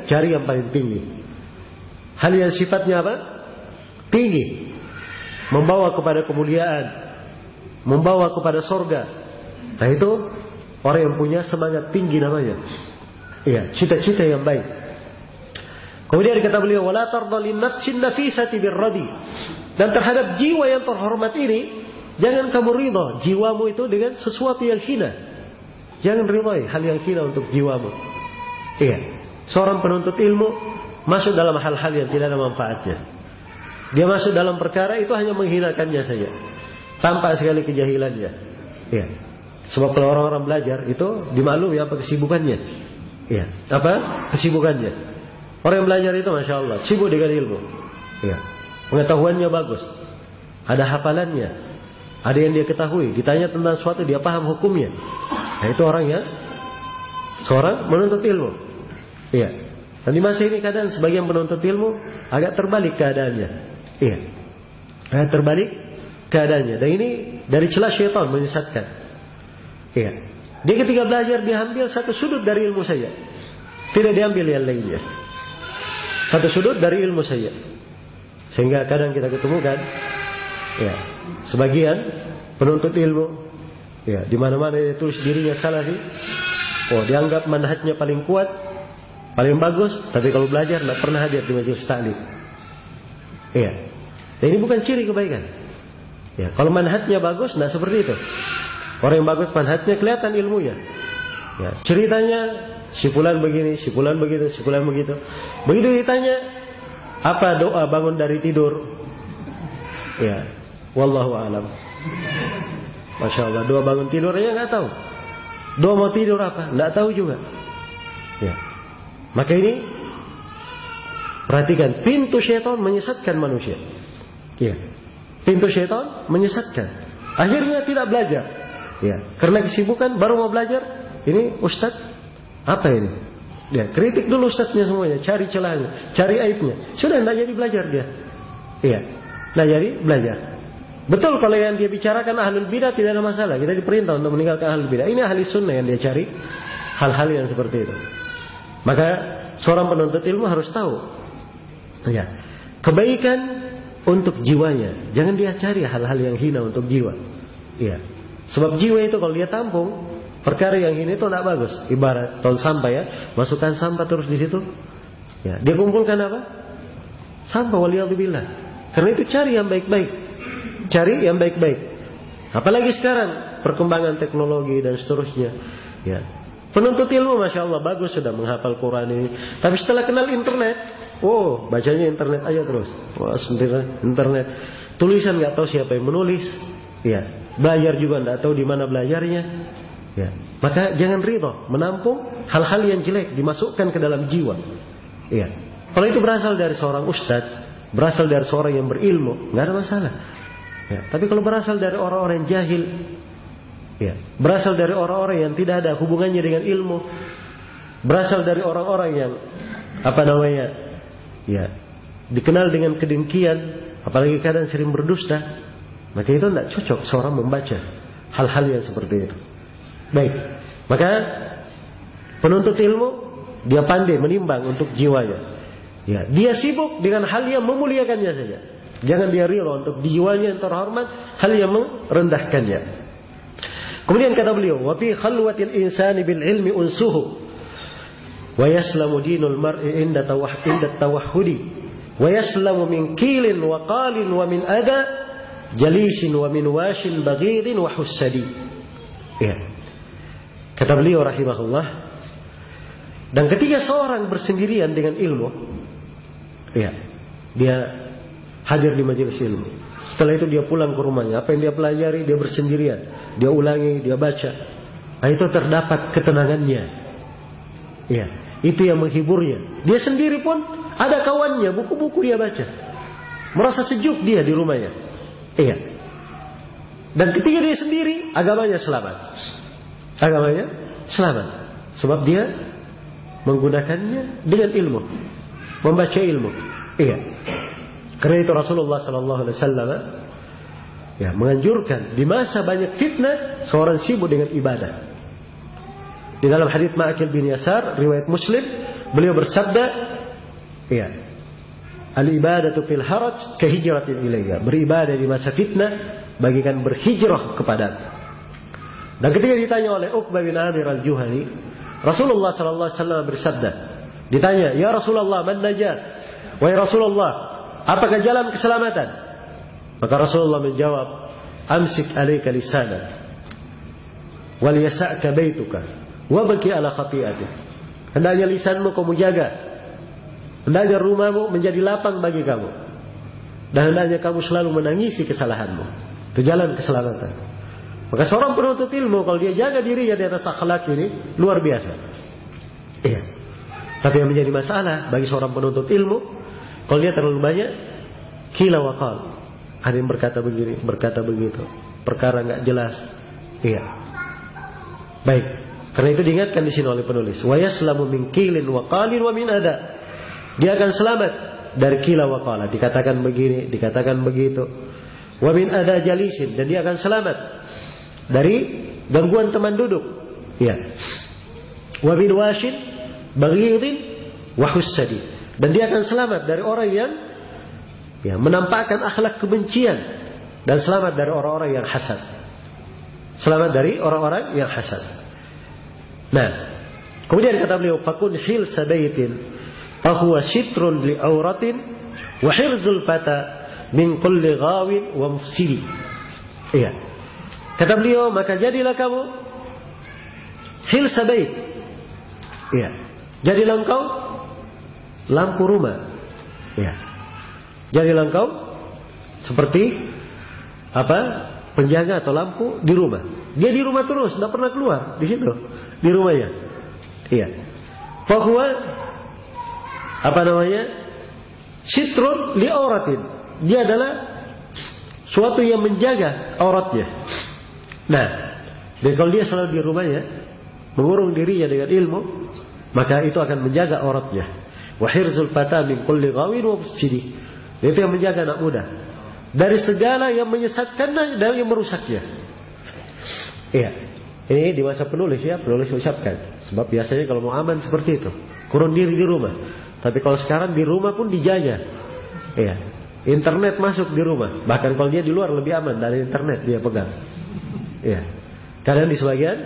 cari yang paling tinggi. Hal yang sifatnya apa? tinggi, membawa kepada kemuliaan, membawa kepada surga. Nah itu orang yang punya semangat tinggi namanya. Iya, cita-cita yang baik. Kemudian kata beliau, wala tarda lin nafsin nafisati birradi. Dan terhadap jiwa yang terhormat ini, jangan kamu ridha jiwamu itu dengan sesuatu yang hina. Jangan ridhai hal yang hina untuk jiwamu. Iya, seorang penuntut ilmu masuk dalam hal-hal yang tidak ada manfaatnya. Dia masuk dalam perkara itu hanya menghinakannya saja, tampak sekali kejahilannya. Iya. Sebab kalau orang-orang belajar itu dimaklumi apa kesibukannya. Iya. Apa kesibukannya? Orang yang belajar itu masya Allah sibuk dengan ilmu. Iya. Pengetahuannya bagus, ada hafalannya, ada yang dia ketahui. Ditanya tentang sesuatu dia paham hukumnya. Nah itu orang yang seorang menuntut ilmu. Iya. Dan di masa ini kadang sebagian penuntut ilmu agak terbalik keadaannya. Iya. Agak terbalik keadaannya. Dan ini dari celah syaitan menyesatkan. Iya. Dia ketika belajar dia ambil satu sudut dari ilmu saja, tidak diambil yang lainnya. Satu sudut dari ilmu saja. Sehingga kadang kita ketemukan, ya, sebagian penuntut ilmu, ya, di mana-mana dia tulis dirinya salafi, dianggap manhajnya paling kuat, paling bagus, tapi kalau belajar tidak pernah hadir di majelis taklim. Iya, dan ini bukan ciri kebaikan. Ya, kalau manhajnya bagus, tidak seperti itu. Orang yang bagus manhajnya kelihatan ilmunya. Ya, ceritanya si fulan begini, si fulan begitu, si fulan begitu. Begitu ditanya, apa doa bangun dari tidur? Ya, wallahu alam. Masya Allah, doa bangun tidur ya nggak tahu. Doa mau tidur apa? Nggak tahu juga. Ya, maka ini perhatikan, pintu syaitan menyesatkan manusia. Ya, pintu syaitan menyesatkan. Akhirnya tidak belajar. Ya, karena kesibukan baru mau belajar. Ini ustaz, apa ini? Ya, kritik dulu ustaznya semuanya, cari celahnya, cari aibnya. Sudah tidak jadi belajar dia. Iya, tidak jadi belajar. Betul kalau yang dia bicarakan ahlul bidah tidak ada masalah. Kita diperintah untuk meninggalkan ahlul bidah. Ini ahli sunnah yang dia cari hal-hal yang seperti itu. Maka seorang penuntut ilmu harus tahu, ya, kebaikan untuk jiwanya. Jangan dia cari hal-hal yang hina untuk jiwa. Iya, sebab jiwa itu kalau dia tampung perkara yang ini itu tidak bagus. Ibarat tong sampah ya, masukkan sampah terus di situ. Ya, dia kumpulkan apa? Sampah, waliyadzubillah. Karena itu cari yang baik-baik. Cari yang baik-baik. Apalagi sekarang perkembangan teknologi dan seterusnya. Ya. Penuntut ilmu masya Allah bagus sudah menghafal Quran ini. Tapi setelah kenal internet, bacanya internet aja terus. Internet. Tulisan nggak tahu siapa yang menulis. Ya. Belajar juga nggak tahu di mana belajarnya. Ya, maka jangan ridha menampung hal-hal yang jelek dimasukkan ke dalam jiwa. Ya, kalau itu berasal dari seorang ustadz, berasal dari seorang yang berilmu, nggak ada masalah. Ya, tapi kalau berasal dari orang-orang yang jahil, ya, berasal dari orang-orang yang tidak ada hubungannya dengan ilmu, berasal dari orang-orang yang dikenal dengan kedengkian, apalagi kadang sering berdusta, maka itu tidak cocok seorang membaca hal-hal yang seperti itu. Baik, maka penuntut ilmu dia pandai menimbang untuk jiwanya. Ya, dia sibuk dengan hal yang memuliakannya saja. Jangan dia rela untuk jiwanya yang terhormat hal yang merendahkannya. Kemudian kata beliau, wa fi khalwatil insani bil ilmi unsuhu wa yaslamu dinul mar'i inda tawahhudi wa yaslamu min qilin wa qalin wa min ada jalisin wa min washin baghidin wa hussadi. Ya. Kata beliau rahimahullah, dan ketika seorang bersendirian dengan ilmu, ya, dia hadir di majelis ilmu. Setelah itu dia pulang ke rumahnya, apa yang dia pelajari dia bersendirian, dia ulangi, dia baca. Nah, itu terdapat ketenangannya. Ya, itu yang menghiburnya. Dia sendiri pun ada kawannya, buku-buku dia baca. Merasa sejuk dia di rumahnya. Iya. Dan ketika dia sendiri, agamanya selamat. Agamanya selamat. Sebab dia menggunakannya dengan ilmu, membaca ilmu. Iya. Karena itu Rasulullah SAW menganjurkan di masa banyak fitnah seorang sibuk dengan ibadah. Di dalam hadits Ma'qil bin Yasar riwayat Muslim, beliau bersabda, Al-ibadatu fil haraj kahijratin ilayya. Beribadah di masa fitnah bagikan berhijrah kepadaku. Dan ketika ditanya oleh Uqbah bin Amir al-Juhani, Rasulullah sallallahu alaihi wasallam bersabda, ditanya, "Ya Rasulullah, man najat?" Wahai Rasulullah, apakah jalan keselamatan? Maka Rasulullah menjawab, "Amsik 'alaika lisanak wal yasa'ka baituka wa baki 'ala khati'atik." Hendaknya lisanmu kamu jaga. Hendaknya rumahmu menjadi lapang bagi kamu. Dan hendaknya kamu selalu menangisi kesalahanmu. Itu jalan keselamatan. Maka seorang penuntut ilmu, kalau dia jaga dirinya di atas akhlak ini, luar biasa. Iya. Tapi yang menjadi masalah bagi seorang penuntut ilmu, kalau dia terlalu banyak, qila wa qal. Ada yang berkata begini, berkata begitu. Perkara nggak jelas. Iya. Baik. Karena itu diingatkan di sini oleh penulis. Wa yaslamu min qilin wa qalin wa min ada. Dia akan selamat dari qila wa qala. Dikatakan begini, dikatakan begitu. Wa min ada jalisin. Dan dia akan selamat dari gangguan teman duduk. Ya. Wa min washin baghidin wa hussadi. Dan dia akan selamat dari orang yang menampakkan akhlak kebencian. Dan selamat dari orang-orang yang hasad. Selamat dari orang-orang yang hasad. Nah, kemudian kata beliau, fakun hilsa baitin fahuwa shitrun li auratin wa hirzul fata min kulli ghawin wa mufsili. Iya. Kata beliau, maka jadilah kamu hilsa bait. Iya. Jadilah engkau lampu rumah. Iya. Jadilah engkau seperti penjaga atau lampu di rumah. Dia di rumah terus, tidak pernah keluar di situ, di rumahnya. Iya. Fahuwa sitrun li auratin. Dia adalah suatu yang menjaga auratnya. Nah, dan kalau dia selalu di rumahnya, mengurung dirinya dengan ilmu, maka itu akan menjaga auratnya. Wa hirzul fata min kulli ghawin wa mufsidi. Itu yang menjaga anak muda dari segala yang menyesatkannya dan yang merusaknya. Iya. Ini di masa penulis penulis ucapkan. Sebab biasanya kalau mau aman seperti itu, kurung diri di rumah. Tapi kalau sekarang di rumah pun dijajah. Iya. Internet masuk di rumah. Bahkan kalau dia di luar lebih aman dari internet dia pegang. Iya. Kadang di sebagian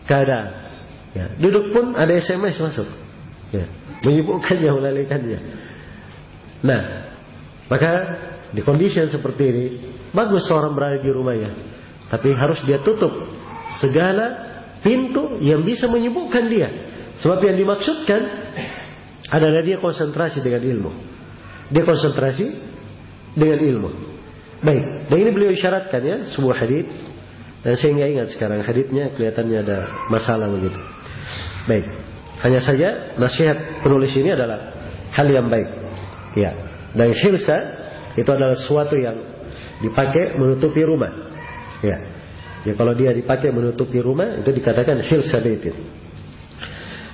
keadaan. Ya. Duduk pun ada SMS masuk. Ya. Menyibukkannya, melalaikannya. Nah, maka di kondisi yang seperti ini, bagus seorang berada di rumahnya. Tapi harus dia tutup segala pintu yang bisa menyibukkan dia. Sebab yang dimaksudkan adalah dia konsentrasi dengan ilmu. Dia konsentrasi dengan ilmu. Baik. Dan ini beliau isyaratkan sebuah hadits. Dan saya nggak ingat sekarang haditsnya, kelihatannya ada masalah begitu. Baik. Hanya saja nasihat penulis ini adalah hal yang baik. Ya. Dan hilsa itu adalah sesuatu yang dipakai menutupi rumah. Ya. Ya, kalau dia dipakai menutupi rumah itu dikatakan hilsa baitin.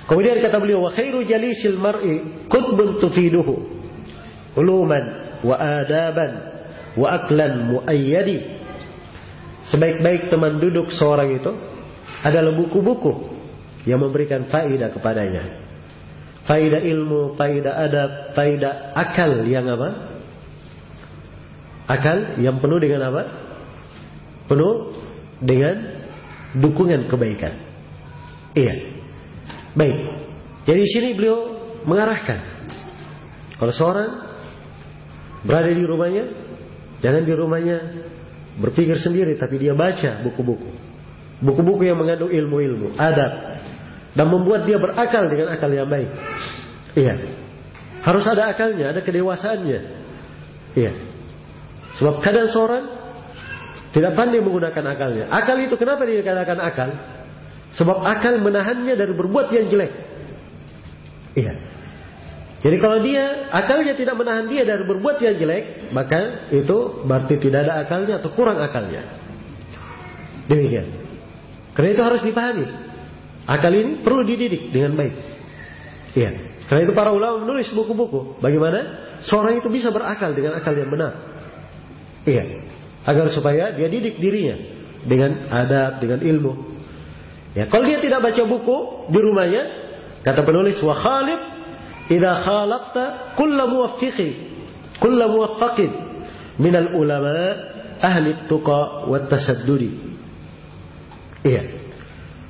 Kemudian kata beliau, wa khairu jalisil mar'i qutbun tufiduhu uluman wa adaban wa aklan muayyadi. Sebaik-baik teman duduk seorang itu adalah buku-buku yang memberikan faedah kepadanya. Faedah ilmu, faedah adab, faedah akal yang Akal yang penuh dengan Penuh dengan dukungan kebaikan. Iya. Baik. Jadi di sini beliau mengarahkan, kalau seorang berada di rumahnya, jangan di rumahnya berpikir sendiri, tapi dia baca buku-buku. Buku-buku yang mengandung ilmu-ilmu, adab, dan membuat dia berakal dengan akal yang baik. Iya. Harus ada akalnya, ada kedewasaannya. Iya. Sebab kadang seorang tidak pandai menggunakan akalnya. Akal itu kenapa dikatakan akal? Sebab akal menahannya dari berbuat yang jelek. Iya. Jadi kalau dia akalnya tidak menahan dia dari berbuat yang jelek, maka itu berarti tidak ada akalnya atau kurang akalnya. Demikian. Karena itu harus dipahami. Akal ini perlu dididik dengan baik. Iya. Karena itu para ulama menulis buku-buku bagaimana seorang itu bisa berakal dengan akal yang benar. Iya. Agar supaya dia didik dirinya dengan adab, dengan ilmu. Ya, kalau dia tidak baca buku di rumahnya, kata penulis, wa khalid idza khalaqta kullu muwaffiqi kullu muwaffaqin minal ulama ahli tuqa wat tasaddudi. Iya.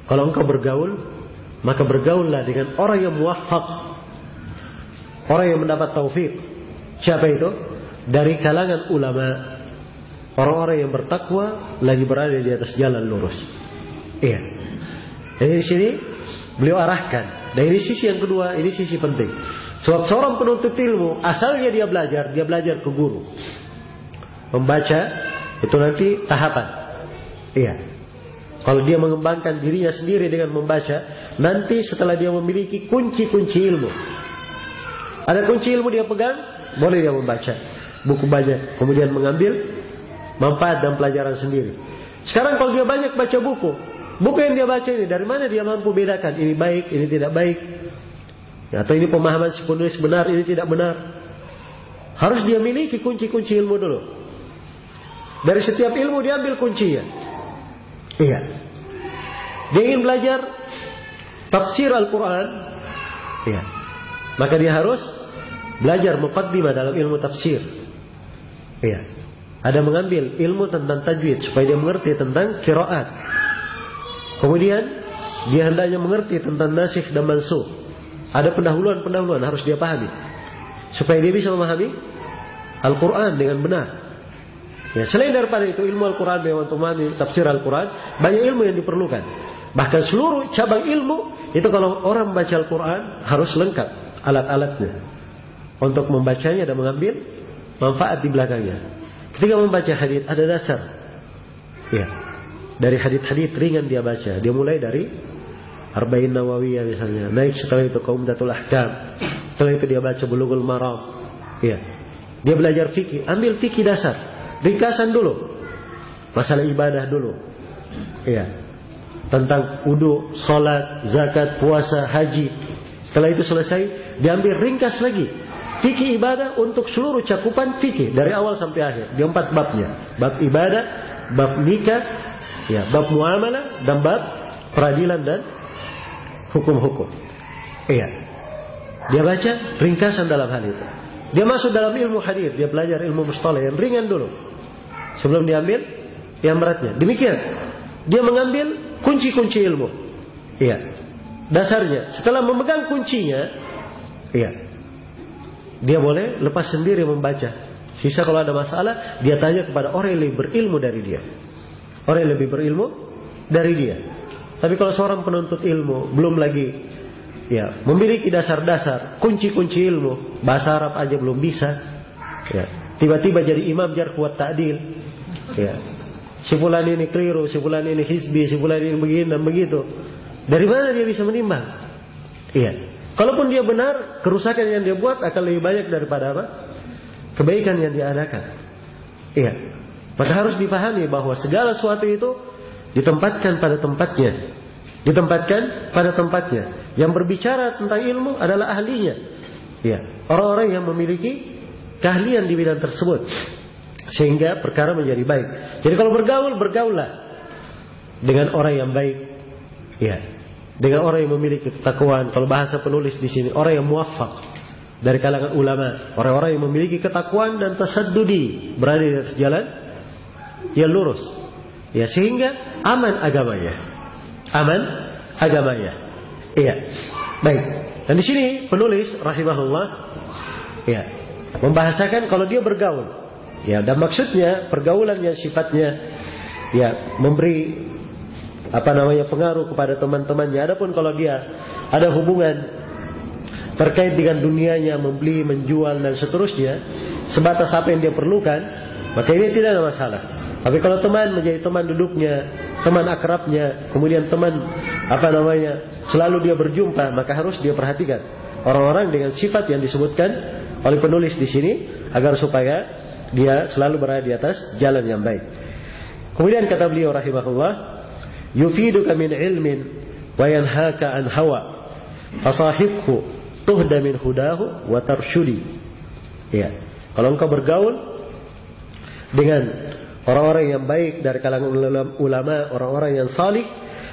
Kalau engkau bergaul, maka bergaullah dengan orang yang muwaffaq, orang yang mendapat taufik. Siapa itu? Dari kalangan ulama, orang-orang yang bertakwa lagi berada di atas jalan lurus. Iya. Jadi di sini beliau arahkan. Dan ini sisi yang kedua, ini sisi penting. Sebab seorang penuntut ilmu, asalnya dia belajar ke guru. Membaca itu nanti tahapan. Iya. Kalau dia mengembangkan dirinya sendiri dengan membaca, nanti setelah dia memiliki kunci-kunci ilmu, ada kunci ilmu dia pegang, boleh dia membaca buku banyak, kemudian mengambil manfaat dan pelajaran sendiri. Sekarang kalau dia banyak baca buku yang dia baca ini, dari mana dia mampu bedakan ini baik, ini tidak baik, atau ini pemahaman si penulis benar, ini tidak benar? Harus dia miliki kunci-kunci ilmu dulu. Dari setiap ilmu dia ambil kuncinya. Iya. Dia ingin belajar tafsir Al-Quran, iya, maka dia harus belajar muqaddimah dalam ilmu tafsir. Iya. Ada mengambil ilmu tentang tajwid supaya dia mengerti tentang qiraat. Kemudian dia hendaknya mengerti tentang nasikh dan mansukh. Ada pendahuluan harus dia pahami supaya dia bisa memahami Al-Quran dengan benar. Ya, selain daripada itu ilmu Al-Quran, untuk memahami tafsir Al-Quran, banyak ilmu yang diperlukan. Bahkan seluruh cabang ilmu itu kalau orang membaca Al-Quran harus lengkap alat-alatnya untuk membacanya dan mengambil manfaat di belakangnya. Ketika membaca hadits ada dasar. Ya. Dari hadits-hadits ringan dia baca. Dia mulai dari Arba'in Nawawiyah misalnya. Naik setelah itu Umdatul Ahkam. Setelah itu dia baca Bulughul Maram. Ya. Dia belajar fikih, ambil fikih dasar. Ringkasan dulu. Masalah ibadah dulu. Ya. Tentang wudu, salat, zakat, puasa, haji. Setelah itu selesai, diambil ringkas lagi. Fikih ibadah untuk seluruh cakupan fikih dari awal sampai akhir. Di 4 babnya. Bab ibadah, bab nikah, ya, bab muamalah dan bab peradilan dan hukum-hukum. Iya. Dia baca ringkasan dalam hal itu. Dia masuk dalam ilmu hadis, dia belajar ilmu mustalah yang ringan dulu. Sebelum diambil yang beratnya. Demikian. Dia mengambil kunci-kunci ilmu. Iya. Dasarnya. Setelah memegang kuncinya, iya, dia boleh lepas sendiri membaca. Sisa kalau ada masalah, dia tanya kepada orang yang lebih berilmu dari dia. Orang yang lebih berilmu dari dia. Tapi kalau seorang penuntut ilmu belum lagi, ya, memiliki dasar-dasar, kunci-kunci ilmu, bahasa Arab aja belum bisa, ya, tiba-tiba jadi imam jarh wa ta'dil, ya, si fulan ini keliru, si fulan ini hizbi, si fulan ini begini dan begitu. Dari mana dia bisa menimbang? Iya. Kalaupun dia benar, kerusakan yang dia buat akan lebih banyak daripada apa? Kebaikan yang dia adakan. Iya. Maka harus dipahami bahwa segala sesuatu itu ditempatkan pada tempatnya. Ditempatkan pada tempatnya. Yang berbicara tentang ilmu adalah ahlinya. Iya. Orang-orang yang memiliki keahlian di bidang tersebut. Sehingga perkara menjadi baik. Jadi kalau bergaullah dengan orang yang baik. Iya. Dengan orang yang memiliki ketakwaan. Kalau bahasa penulis di sini, orang yang muwaffaq dari kalangan ulama, orang-orang yang memiliki ketakwaan dan tasaddudi, berada di atas jalan yang lurus. Ya, sehingga aman agamanya. Aman agamanya. Iya. Baik. Dan di sini penulis rahimahullah, ya, membahasakan kalau dia bergaul. Ya, dan maksudnya pergaulan yang sifatnya, ya, memberi pengaruh kepada teman-temannya. Adapun kalau dia ada hubungan terkait dengan dunianya, membeli, menjual dan seterusnya, sebatas apa yang dia perlukan, maka ini tidak ada masalah. Tapi kalau teman menjadi teman duduknya, teman akrabnya, kemudian teman selalu dia berjumpa, maka harus dia perhatikan orang-orang dengan sifat yang disebutkan oleh penulis di sini agar supaya dia selalu berada di atas jalan yang baik. Kemudian kata beliau rahimahullah, yufiduka min ilmin wa yanhaka an hawa fasahibhu tuhda min hudahu wa tarshudi. Ya, kalau engkau bergaul dengan orang-orang yang baik dari kalangan ulama, orang-orang yang salih,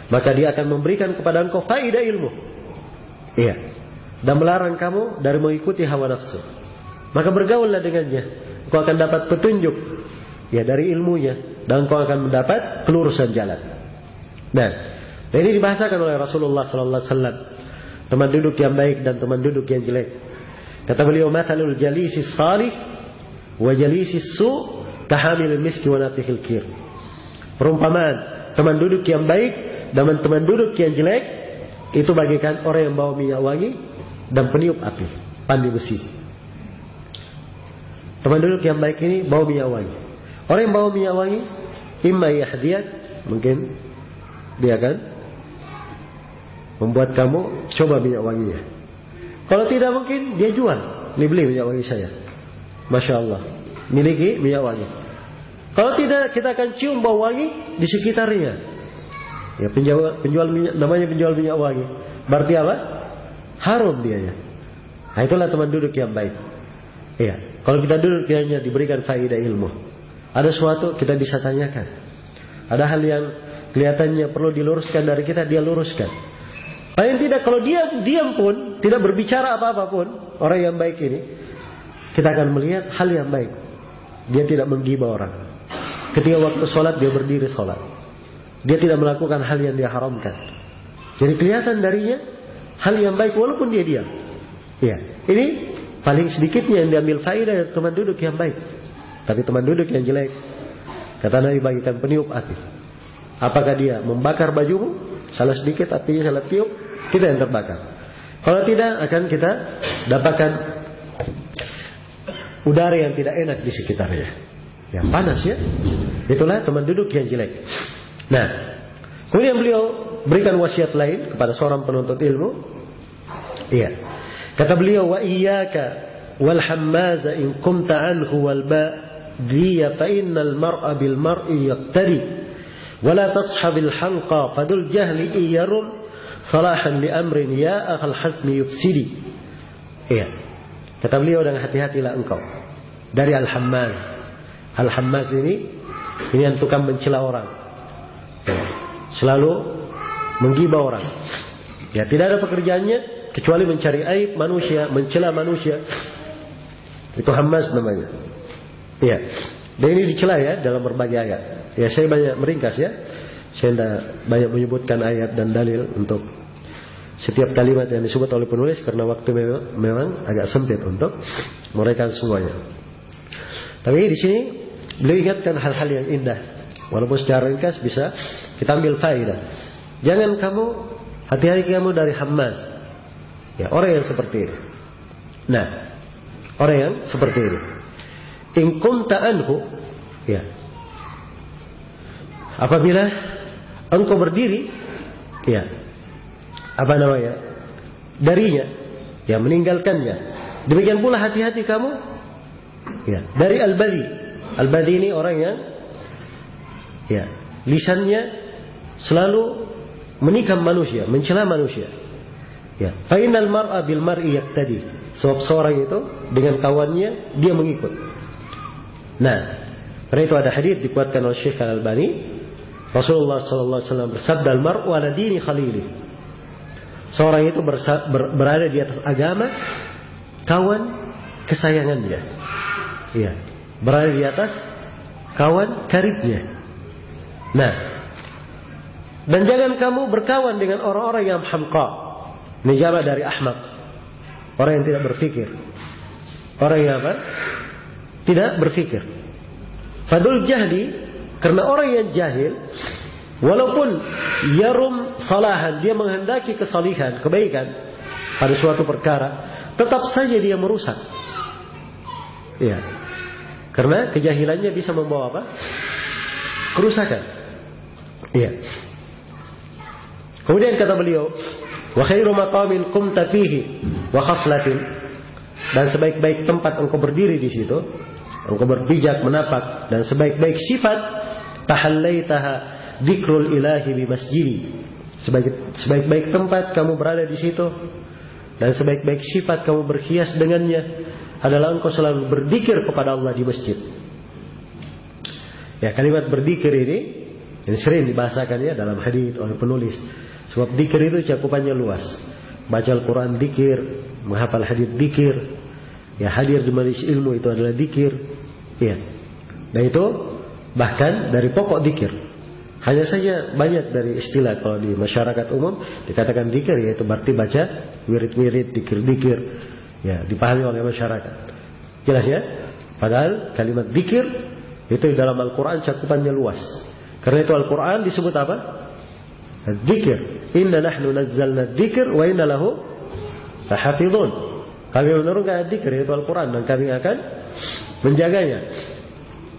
maka dia akan memberikan kepada engkau faedah ilmu. Iya. Dan melarang kamu dari mengikuti hawa nafsu. maka bergaullah dengannya. Engkau akan dapat petunjuk ya dari ilmunya, dan engkau akan mendapat kelurusan jalan. Nah, ini dibahasakan oleh Rasulullah sallallahu alaihi wasallam, teman duduk yang baik dan teman duduk yang jelek. Kata beliau, "Mathalul jalisis salih wa jalisis su kahamilil miski wa nafihil kir." Perumpamaan teman duduk yang baik dan teman duduk yang jelek itu bagaikan orang yang bawa minyak wangi dan peniup api, pandai besi. Teman duduk yang baik ini bawa minyak wangi. Orang yang bawa minyak wangi, imma yahdiyat, mungkin dia akan membuat kamu coba minyak wanginya. Kalau tidak, mungkin dia jual. Ini beli minyak wangi saya, Masya Allah, miliki minyak wangi. Kalau tidak, kita akan cium bau wangi di sekitarnya. Ya, penjual minyak, namanya penjual minyak wangi. Berarti apa? Harum dia ya. Nah, itulah teman duduk yang baik. Iya. Kalau kita duduk hanya diberikan faedah ilmu, ada sesuatu kita bisa tanyakan. Ada hal yang kelihatannya perlu diluruskan dari kita, dia luruskan. Paling tidak kalau dia diam pun, tidak berbicara apa-apa pun, orang yang baik ini, kita akan melihat hal yang baik. Dia tidak menggibah orang. Ketika waktu sholat, dia berdiri sholat. Dia tidak melakukan hal yang dia haramkan. Jadi kelihatan darinya hal yang baik walaupun dia diam. Ya, ini paling sedikitnya yang diambil faedah dari teman duduk yang baik. Tapi teman duduk yang jelek, kata Nabi, bagikan peniup api. Apakah dia membakar bajumu? Salah sedikit apinya salah tiup, kita yang terbakar. Kalau tidak, akan kita dapatkan udara yang tidak enak di sekitarnya, yang panas ya. Itulah teman duduk yang jelek. Nah, kemudian beliau berikan wasiat lain kepada seorang penuntut ilmu. Iya, kata beliau, wa iyyaka wal hammaza in qumta anhu wal ba'dhiya fa innal mar'a bil mar'i yaqtadi wa la tashabil hanqa fadul jahli iyarum salahan li amrin ya akhal hazmi yufsidi. Iya, kata beliau, dan hati-hatilah engkau dari al-hammaz. Al-hammaz ini yang tukang mencela orang, selalu menggibah orang. Ya, tidak ada pekerjaannya kecuali mencari aib manusia, mencela manusia. Itu hammaz namanya. Ya, dan ini dicela ya dalam berbagai ayat. Ya, saya banyak meringkas ya. Saya tidak banyak menyebutkan ayat dan dalil untuk setiap kalimat yang disebut oleh penulis, karena waktu memang agak sempit untuk mereka semuanya. Tapi di sini beliau ingatkan hal-hal yang indah, walaupun secara ringkas bisa kita ambil faedah. Jangan kamu, hati-hati kamu dari hammaz. Ya, orang yang seperti ini. Nah, orang yang seperti ini. In kunta anhu, ya. Apabila engkau berdiri, ya, apa namanya, darinya, ya, meninggalkannya. Demikian pula hati-hati kamu, ya, dari al-badhi. Al-badhi ini orang yang, ya, lisannya selalu menikam manusia, mencela manusia. Ya, fa innal mar'a bil mar'i yaqtadi. Sebab seorang itu dengan kawannya dia mengikut. Nah, karena itu ada hadis dikuatkan oleh Syekh Al-Albani. Rasulullah sallallahu alaihi wasallam bersabda, "Al-mar'u ala dini khalili." Seorang itu berada di atas agama kawan kesayangannya. Iya, berada di atas kawan karibnya. Nah, dan jangan kamu berkawan dengan orang-orang yang hamqa. Ini jamak dari ahmaq, orang yang tidak berfikir. Orang yang apa? Tidak berfikir. Fadul jahli, karena orang yang jahil, walaupun yarum salahan, dia menghendaki kesalihan, kebaikan pada suatu perkara, tetap saja dia merusak. Iya. Karena kejahilannya bisa membawa apa? Kerusakan. Iya. Kemudian kata beliau, wa khairu maqamin qumta fihi wa khaslatin, dan sebaik-baik tempat engkau berdiri di situ, engkau berpijak menapak, dan sebaik-baik sifat tahallaitaha dzikrul ilahi bi masjidi, sebaik-baik tempat kamu berada di situ dan sebaik-baik sifat kamu berhias dengannya adalah engkau selalu berzikir kepada Allah di masjid. Ya, kalimat berzikir ini sering dibahasakan ya dalam hadis oleh penulis. Sebab zikir itu cakupannya luas. Baca Al-Quran zikir, menghafal hadis zikir, Ya, hadir di majelis ilmu itu adalah zikir. Ya. Dan itu bahkan dari pokok zikir. Hanya saja banyak dari istilah kalau di masyarakat umum dikatakan zikir, yaitu berarti baca wirid-wirid, zikir-zikir. Ya, dipahami oleh masyarakat. Jelas ya? Padahal kalimat zikir itu dalam Al-Quran cakupannya luas. Karena itu Al-Quran disebut apa? Zikir. Inna nahnu nazzalna dzikr wa inna lahu lahafizun. Kami menurunkan zikir, yaitu Al-Quran, dan kami akan menjaganya.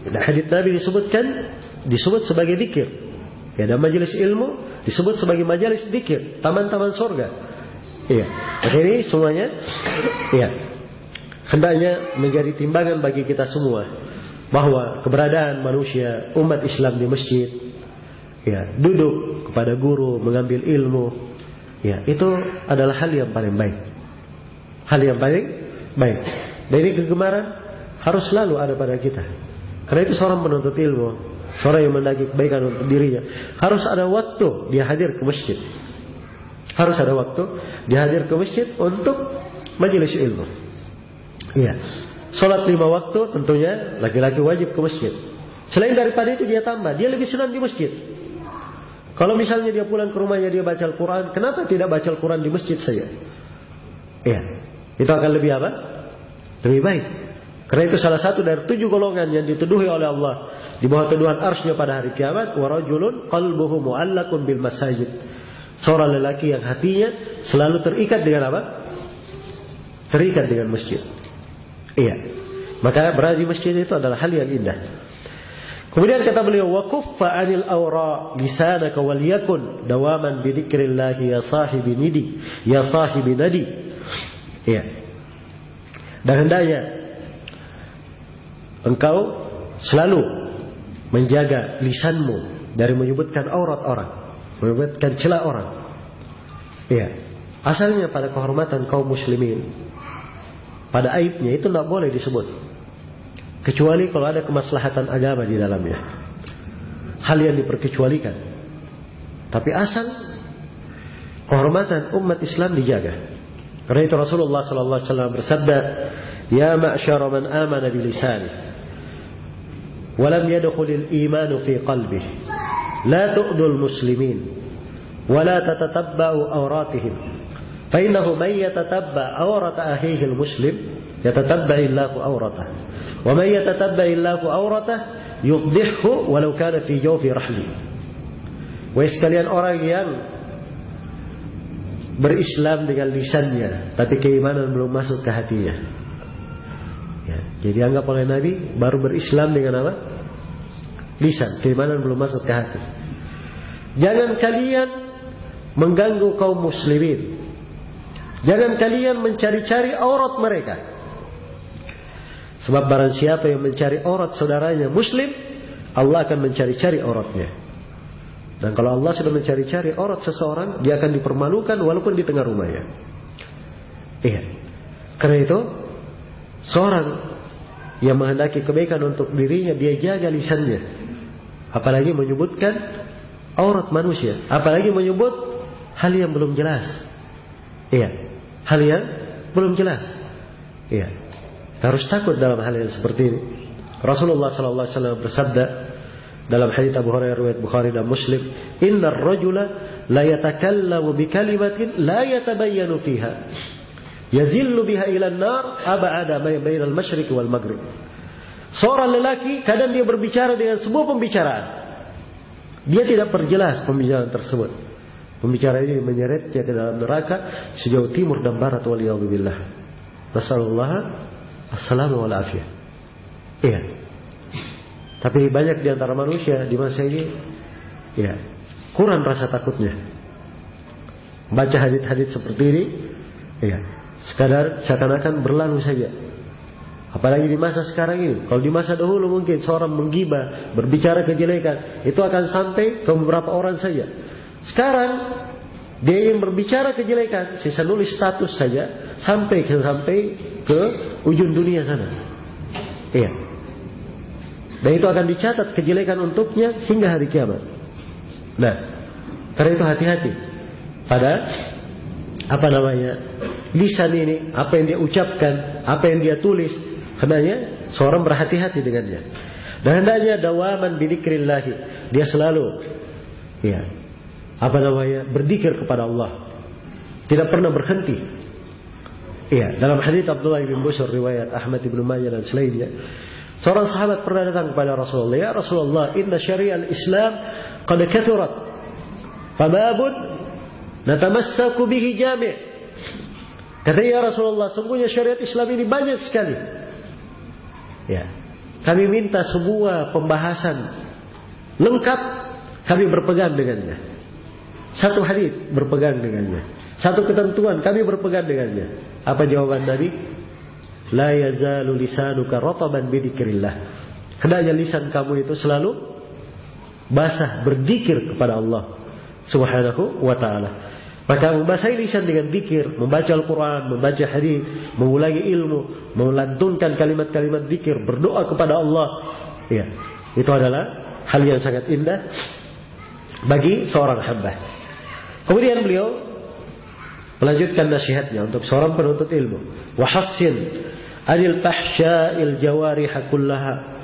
Dan hadits Nabi disebut sebagai zikir. Ya, dan majelis ilmu disebut sebagai majelis zikir, taman-taman surga. Iya. Ini semuanya iya, hendaknya menjadi timbangan bagi kita semua bahwa keberadaan manusia umat Islam di masjid, ya, duduk kepada guru mengambil ilmu, ya, itu adalah hal yang paling baik. Hal yang paling baik. Dan ini kegemaran harus selalu ada pada kita. Karena itu seorang penuntut ilmu, seorang yang mendaki kebaikan untuk dirinya, harus ada waktu dia hadir ke masjid. Harus ada waktu dia hadir ke masjid untuk majelis ilmu. Iya. Salat 5 waktu tentunya laki-laki wajib ke masjid. Selain daripada itu dia tambah, dia lebih senang di masjid. Kalau misalnya dia pulang ke rumahnya dia baca Al-Quran, kenapa tidak baca Al-Quran di masjid saja? Iya. Itu akan lebih apa? Lebih baik. Karena itu salah satu dari 7 golongan yang dituduhi oleh Allah di bawah tuduhan arsy-Nya pada hari kiamat, wa rajulun qalbuhu mu'allaqun bil masajid. Seorang lelaki yang hatinya selalu terikat dengan apa? Terikat dengan masjid. Iya. Maka berada di masjid itu adalah hal yang indah. Kemudian kata beliau, wa kuffa 'anil awra lisanaka wal yakun dawaman bi dzikrillah ya sahibi nidi, ya sahibi nadi. Iya. Dan hendaknya engkau selalu menjaga lisanmu dari menyebutkan aurat orang, menyebutkan celah orang. Iya. Asalnya pada kehormatan kaum muslimin, pada aibnya itu tidak boleh disebut, kecuali kalau ada kemaslahatan agama di dalamnya, hal yang diperkecualikan. Tapi asal kehormatan umat Islam dijaga. Karena itu Rasulullah SAW bersabda, ya ma'syara man amana bilisani walam yadkhulil imanu fi qalbih la tu'dul muslimin wala tatatabba'u awratihim fa innahu man yatatabba' awrata akhihi al-muslim yatatabba'i Allahu awratahu wa man yatatabba'i Allahu awratahu yufdihhu walau kana fi jawfi rahli. Wahai sekalian orang yang berislam dengan lisannya tapi keimanan belum masuk ke hatinya, ya, jadi anggap oleh Nabi baru berislam dengan apa? Lisan, keimanan belum masuk ke hati. Jangan kalian mengganggu kaum muslimin, jangan kalian mencari-cari aurat mereka, sebab barang siapa yang mencari aurat saudaranya muslim, Allah akan mencari-cari auratnya. Dan kalau Allah sudah mencari-cari aurat seseorang, dia akan dipermalukan walaupun di tengah rumahnya. Iya. Karena itu seorang yang menghendaki kebaikan untuk dirinya, dia jaga lisannya. Apalagi menyebutkan aurat manusia, apalagi menyebut hal yang belum jelas. Iya. Hal yang belum jelas. Iya. Kita harus takut dalam hal yang seperti ini. Rasulullah SAW bersabda dalam hadits Abu Hurairah riwayat Bukhari dan Muslim, innar rajula la yatakallamu bi kalimatin la yatabayyanu fiha yazillu biha ila an-nar ab'ada ma baina al-masyriq wal maghrib. Seorang lelaki kadang dia berbicara dengan sebuah pembicaraan, dia tidak perjelas pembicaraan tersebut. Pembicaraan ini menyeretnya ke dalam neraka sejauh timur dan barat, waliyadzubillah. Nasallallahu assalamu wal afiyah. Iya. Tapi banyak di antara manusia di masa ini, ya, kurang rasa takutnya. Baca hadits-hadits seperti ini, ya, sekadar seakan-akan berlalu saja. Apalagi di masa sekarang ini. Kalau di masa dahulu mungkin seorang menggibah, berbicara kejelekan, itu akan sampai ke beberapa orang saja. Sekarang dia yang berbicara kejelekan, sisa nulis status saja, sampai ke ujung dunia sana. Iya. Dan itu akan dicatat kejelekan untuknya hingga hari kiamat. Nah, karena itu hati-hati pada lisan ini, apa yang dia ucapkan, apa yang dia tulis, hendaknya seorang berhati-hati dengannya. Dan hendaknya dawaman bidzikrillah, dia selalu berzikir kepada Allah, tidak pernah berhenti. Dalam hadits Abdullah bin Bushr riwayat Ahmad bin Majah dan selainnya, seorang sahabat pernah datang kepada Rasulullah, "Ya Rasulullah, inna syari'al Islam qad kathurat, fababun natamassaku bihi jami'." Kata, "Ya Rasulullah, sungguhnya syariat Islam ini banyak sekali. Kami minta sebuah pembahasan lengkap, kami berpegang dengannya. Satu hadis berpegang dengannya, satu ketentuan kami berpegang dengannya." Apa jawaban Nabi? "La yazalu lisanuka rataban bidzikrillah." Hendaknya lisan kamu itu selalu basah berzikir kepada Allah Subhanahu wa taala. Maka membasahi lisan dengan zikir, membaca Al-Quran, membaca hadis, mengulangi ilmu, melantunkan kalimat-kalimat zikir, berdoa kepada Allah. Itu adalah hal yang sangat indah bagi seorang hamba. Kemudian beliau melanjutkan nasihatnya untuk seorang penuntut ilmu. "Wahassin anil fahsya'il jawarih kullaha,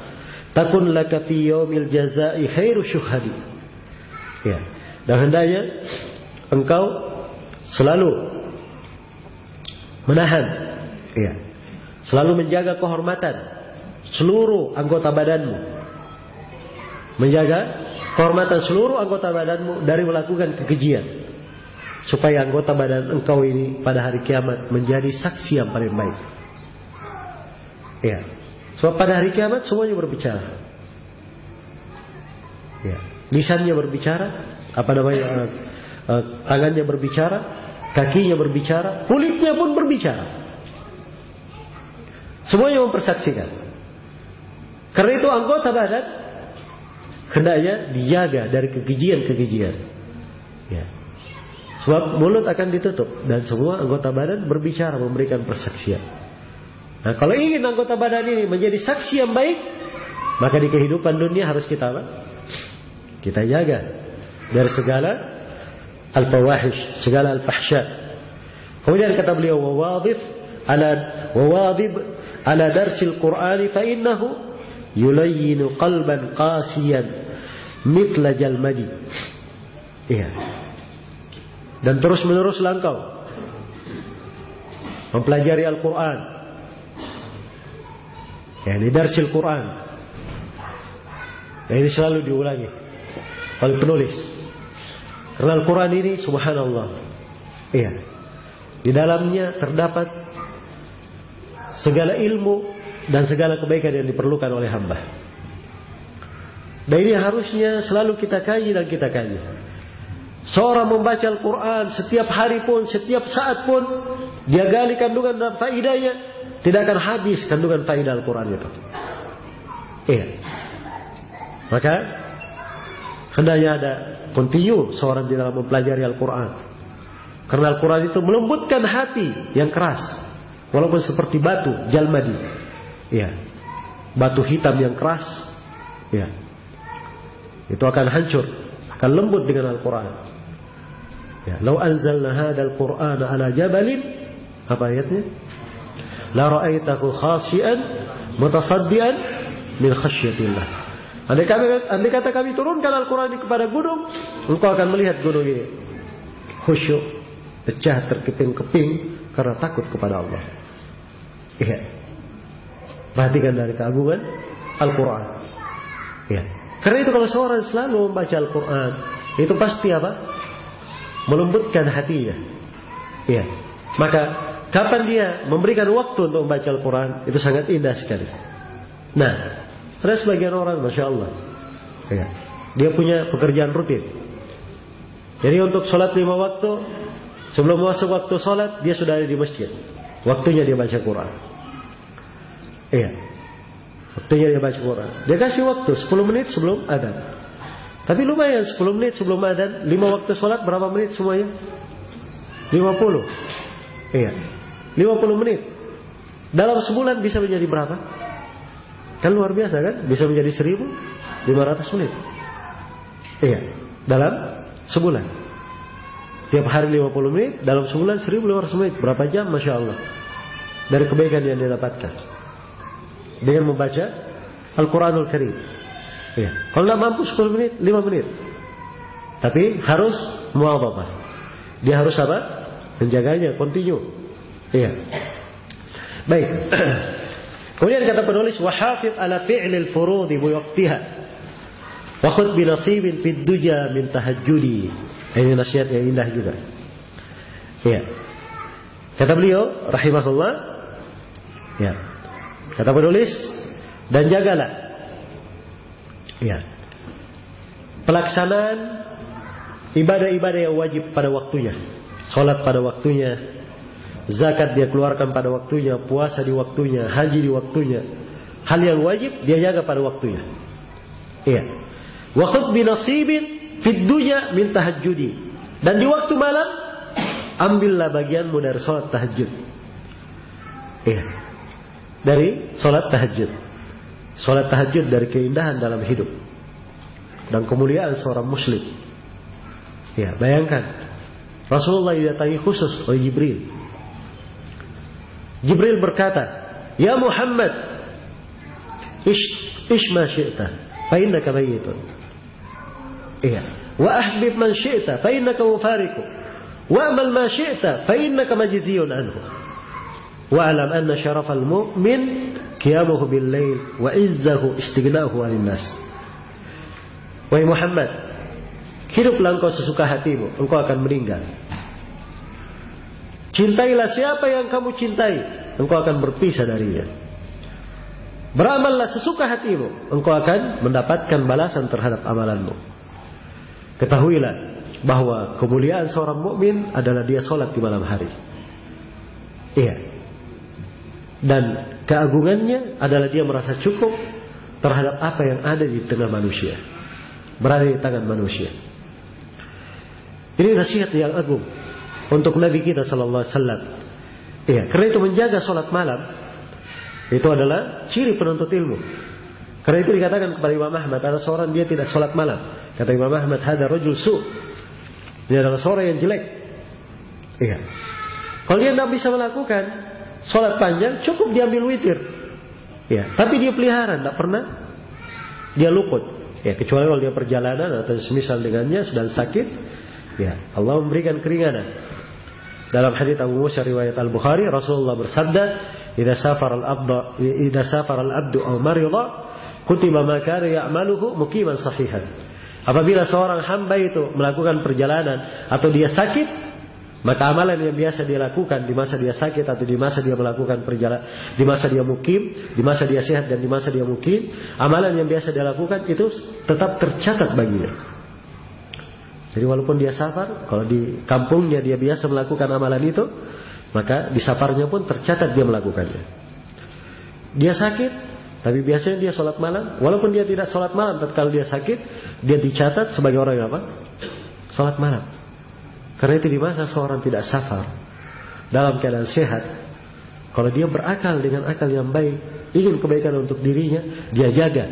takun laka fi yaumil jazaa'i khairu syuhadi." Dan hendaknya engkau selalu menahan, selalu menjaga kehormatan seluruh anggota badanmu, menjaga kehormatan seluruh anggota badanmu dari melakukan kekejian, supaya anggota badan engkau ini pada hari kiamat menjadi saksi yang paling baik. Sebab pada hari kiamat semuanya berbicara. Lisannya berbicara, tangannya berbicara, kakinya berbicara, kulitnya pun berbicara. Semuanya mempersaksikan. Karena itu anggota badan hendaknya dijaga dari kekejian-kekejian. Sebab mulut akan ditutup dan semua anggota badan berbicara, memberikan persaksian. Nah, kalau ingin anggota badan ini menjadi saksi yang baik, maka di kehidupan dunia harus kita jaga dari segala al-fawahish, segala al-fahsya. Kemudian kata beliau, wawadib ala darsil Qur'ani fa innahu yulayyinu qalban qasiyan mithla jalmadi. Dan terus meneruslah engkau mempelajari Al-Quran, ini darsil Quran. Ini selalu diulangi oleh penulis. Karena Al-Quran ini subhanallah, di dalamnya terdapat segala ilmu dan segala kebaikan yang diperlukan oleh hamba. Dan ini harusnya selalu kita kaji dan kita kaji. Seorang membaca Al-Quran setiap hari pun, setiap saat pun, dia gali kandungan dan faidahnya, tidak akan habis kandungan faidah Al-Quran itu. Maka hendaknya ada continue seorang di dalam mempelajari Al-Quran. Karena Al-Quran itu melembutkan hati yang keras, walaupun seperti batu jalmadi, batu hitam yang keras, itu akan hancur, akan lembut dengan Al-Quran. Lau anzalna hadzal Qur'ana ala jabalin, apa ayatnya? La ra'aitahu khashian mutasaddian min khasyatillah. Andai kata kami turunkan Al-Quran ini kepada gunung, engkau akan melihat gunung ini khusyuk, pecah terkeping-keping karena takut kepada Allah. Perhatikan dari keagungan Al-Quran. Karena itu kalau seorang selalu membaca Al-Quran, itu pasti apa? Melembutkan hatinya. Maka kapan dia memberikan waktu untuk membaca Al-Quran, itu sangat indah sekali. Nah, ada sebagian orang, Masya Allah, dia punya pekerjaan rutin. Jadi untuk sholat 5 waktu, sebelum masuk waktu sholat, dia sudah ada di masjid. Waktunya dia baca Quran. Waktunya dia baca Quran. Dia kasih waktu 10 menit sebelum adzan. Tapi lumayan 10 menit sebelum adzan, 5 waktu sholat berapa menit semuanya? 50. 50 menit. Dalam sebulan bisa menjadi berapa? Kan luar biasa kan? Bisa menjadi 1.500 menit. Dalam sebulan. Tiap hari 50 menit, dalam sebulan 1500 menit. Berapa jam? Masya Allah. Dari kebaikan yang dia dapatkan dengan membaca Al-Quranul Karim. Ya. Kalau tidak mampu 10 menit, 5 menit. Tapi harus muadhabah. Dia harus apa? Menjaganya, continue. Iya. Baik. Kemudian kata penulis, wahafidh ala fi'lil furudhi bi waqtiha. Wa khudh bi nasibin fid duja min tahajjudi. Ini nasihat yang indah juga. Iya. Kata beliau rahimahullah, ya. Kata penulis, dan jagalah, ya, pelaksanaan ibadah-ibadah yang wajib pada waktunya. Salat pada waktunya, zakat dia keluarkan pada waktunya, puasa di waktunya, haji di waktunya. Hal yang wajib dia jaga pada waktunya. Iya. Wa khudh bi nasibin fid dunya min tahajjudi. Dan di waktu malam ambillah bagianmu dari salat tahajud. Iya. Dari salat tahajud. Salat tahajud dari keindahan dalam hidup dan kemuliaan seorang muslim. Ya, bayangkan Rasulullah didatangi khusus oleh Jibril. Jibril berkata, "Ya Muhammad, ish ma syi'ta, fa innaka mayyitun." Iya. "Wa ahbib man syi'ta, fa innaka mufariqu. Wa amal ma syi'ta, fa innaka majziyun anhu. Wa alam anna syarafal mu'min qiyamuhu bil lail wa izzahu istighna'uhu 'anil nas." Wahai Muhammad, hiduplah engkau sesuka hatimu, engkau akan meninggal. Cintailah siapa yang kamu cintai, engkau akan berpisah darinya. Beramallah sesuka hatimu, engkau akan mendapatkan balasan terhadap amalanmu. Ketahuilah bahwa kemuliaan seorang mukmin adalah dia sholat di malam hari. Iya. Dan keagungannya adalah dia merasa cukup terhadap apa yang ada di tengah manusia, berada di tangan manusia. Ini nasihat yang agung untuk Nabi kita sallallahu alaihi wasallam. Iya, karena itu menjaga salat malam itu adalah ciri penuntut ilmu. Karena itu dikatakan kepada Imam Ahmad, ada seorang dia tidak salat malam. Kata Imam Ahmad, "Hada rajul su'." Dia adalah seorang yang jelek. Iya. Kalau dia tidak bisa melakukan salat panjang, cukup diambil witir. Ya, tapi dia pelihara, tidak pernah dia luput. Ya, kecuali kalau dia perjalanan atau semisal dengannya sedang sakit, ya, Allah memberikan keringanan. Dalam hadits Abu Musa riwayat Al-Bukhari, Rasulullah bersabda, "Idza safara al-abdu aw marida, kutiba ma kana ya'maluhu muqiman sahihan." Apabila seorang hamba itu melakukan perjalanan atau dia sakit, maka amalan yang biasa dia lakukan di masa dia sakit atau di masa dia melakukan perjalanan, di masa dia mukim, di masa dia sehat dan di masa dia mukim, amalan yang biasa dia lakukan itu tetap tercatat baginya. Jadi walaupun dia safar, kalau di kampungnya dia biasa melakukan amalan itu, maka di safarnya pun tercatat dia melakukannya. Dia sakit, tapi biasanya dia sholat malam. Walaupun dia tidak sholat malam, tatkala dia sakit, dia dicatat sebagai orang yang apa? Sholat malam. Karena itu di masa seorang tidak safar, dalam keadaan sehat, kalau dia berakal dengan akal yang baik, ingin kebaikan untuk dirinya, dia jaga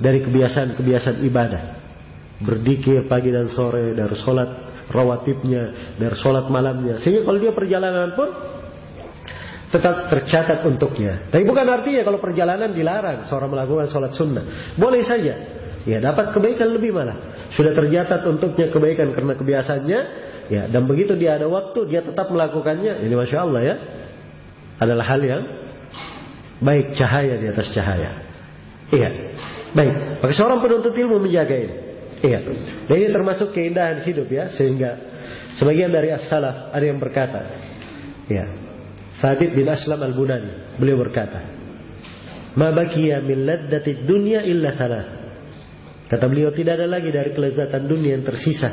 dari kebiasaan-kebiasaan ibadah. Berzikir pagi dan sore, dari sholat rawatibnya, dari sholat malamnya. Sehingga kalau dia perjalanan pun tetap tercatat untuknya. Tapi bukan artinya kalau perjalanan dilarang seorang melakukan sholat sunnah. Boleh saja. Ya, dapat kebaikan lebih malah. Sudah tercatat untuknya kebaikan karena kebiasaannya. Ya, dan begitu dia ada waktu, dia tetap melakukannya. Ini Masya Allah ya. Adalah hal yang baik, cahaya di atas cahaya. Iya. Baik. Maka seorang penuntut ilmu menjaga ini. Iya. Dan ini termasuk keindahan hidup ya. Sehingga sebagian dari as-salaf ada yang berkata. Ya. Thabit bin Aslam al-Bunani. Beliau berkata. Ma bakiya min laddatid dunya illa thalath. Kata beliau, tidak ada lagi dari kelezatan dunia yang tersisa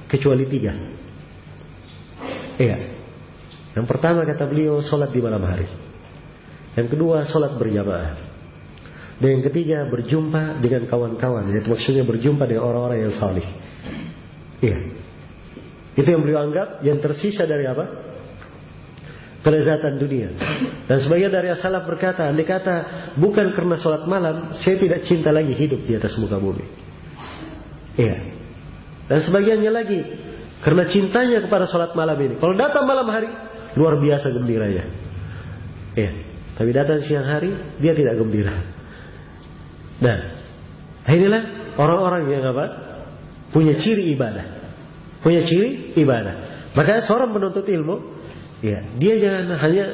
kecuali 3. Iya. Yang pertama kata beliau, sholat di malam hari. Yang kedua, sholat berjamaah. Dan yang ketiga, berjumpa dengan kawan-kawan. Itu maksudnya berjumpa dengan orang-orang yang salih. Iya. Itu yang beliau anggap yang tersisa dari apa? Kelezatan dunia. Dan sebagian dari as-salaf berkata, andai kata bukan karena sholat malam, saya tidak cinta lagi hidup di atas muka bumi. Iya. Dan sebagiannya lagi, Karena cintanya kepada sholat malam ini. Kalau datang malam hari, luar biasa gembiranya. Ya. Tapi datang siang hari, dia tidak gembira. Nah, inilah orang-orang yang apa? Punya ciri ibadah. Punya ciri ibadah. Maka seorang penuntut ilmu, ya, dia jangan hanya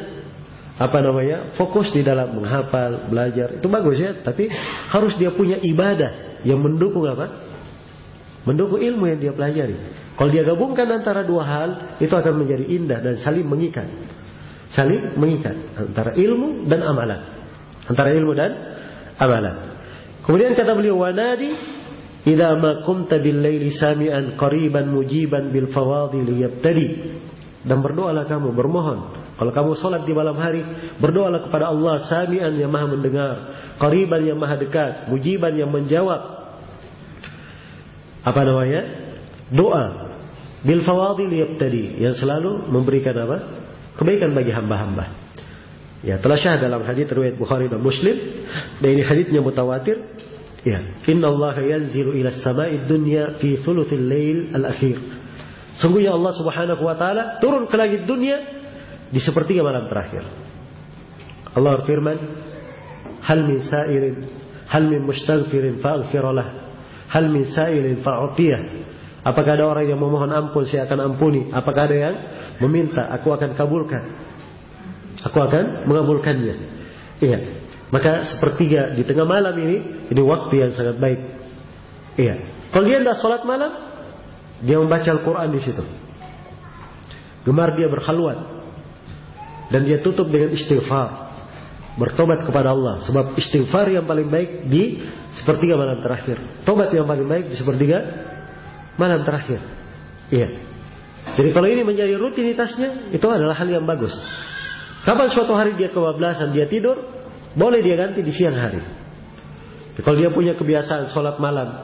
fokus di dalam menghafal, belajar. Itu bagus ya, tapi harus dia punya ibadah yang mendukung apa? Mendukung ilmu yang dia pelajari. Kalau dia gabungkan antara dua hal, itu akan menjadi indah dan saling mengikat. Saling mengikat antara ilmu dan amalan. Antara ilmu dan amalan. Kemudian kata beliau, wanadi idza ma qumta bil laili sami'an qariban mujiban bil fawadil yabtadi. Dan berdoalah kamu, bermohon. Kalau kamu sholat di malam hari, berdoalah kepada Allah, sami'an yang maha mendengar, qariban yang maha dekat, mujiban yang menjawab. Doa bil fawadil yabtadi, yang selalu memberikan apa? Kebaikan bagi hamba-hamba. Ya, telah syah dalam hadis riwayat Bukhari dan Muslim, dan ini hadisnya mutawatir. Ya, innallaha yanzilu ila as-sama'id dunya fi thuluthil lail al-akhir. Sungguhnya Allah Subhanahu wa taala turun ke langit dunia di sepertiga malam terakhir. Allah berfirman, hal min sa'irin, hal min mustaghfirin fa'ghfir lah, hal min sa'ilin fa'utiyah. Apakah ada orang yang memohon ampun, saya akan ampuni. Apakah ada yang meminta, aku akan kabulkan. Aku akan mengabulkannya. Iya. Maka sepertiga di tengah malam ini waktu yang sangat baik. Iya. Kalau dia tidak sholat malam, dia membaca Al-Quran di situ. Gemar dia berkhalwat. Dan dia tutup dengan istighfar. Bertobat kepada Allah. Sebab istighfar yang paling baik di sepertiga malam terakhir. Tobat yang paling baik di sepertiga malam terakhir. Iya. Jadi kalau ini menjadi rutinitasnya, itu adalah hal yang bagus. Kapan suatu hari dia kebablasan, dia tidur, boleh dia ganti di siang hari. Kalau dia punya kebiasaan sholat malam,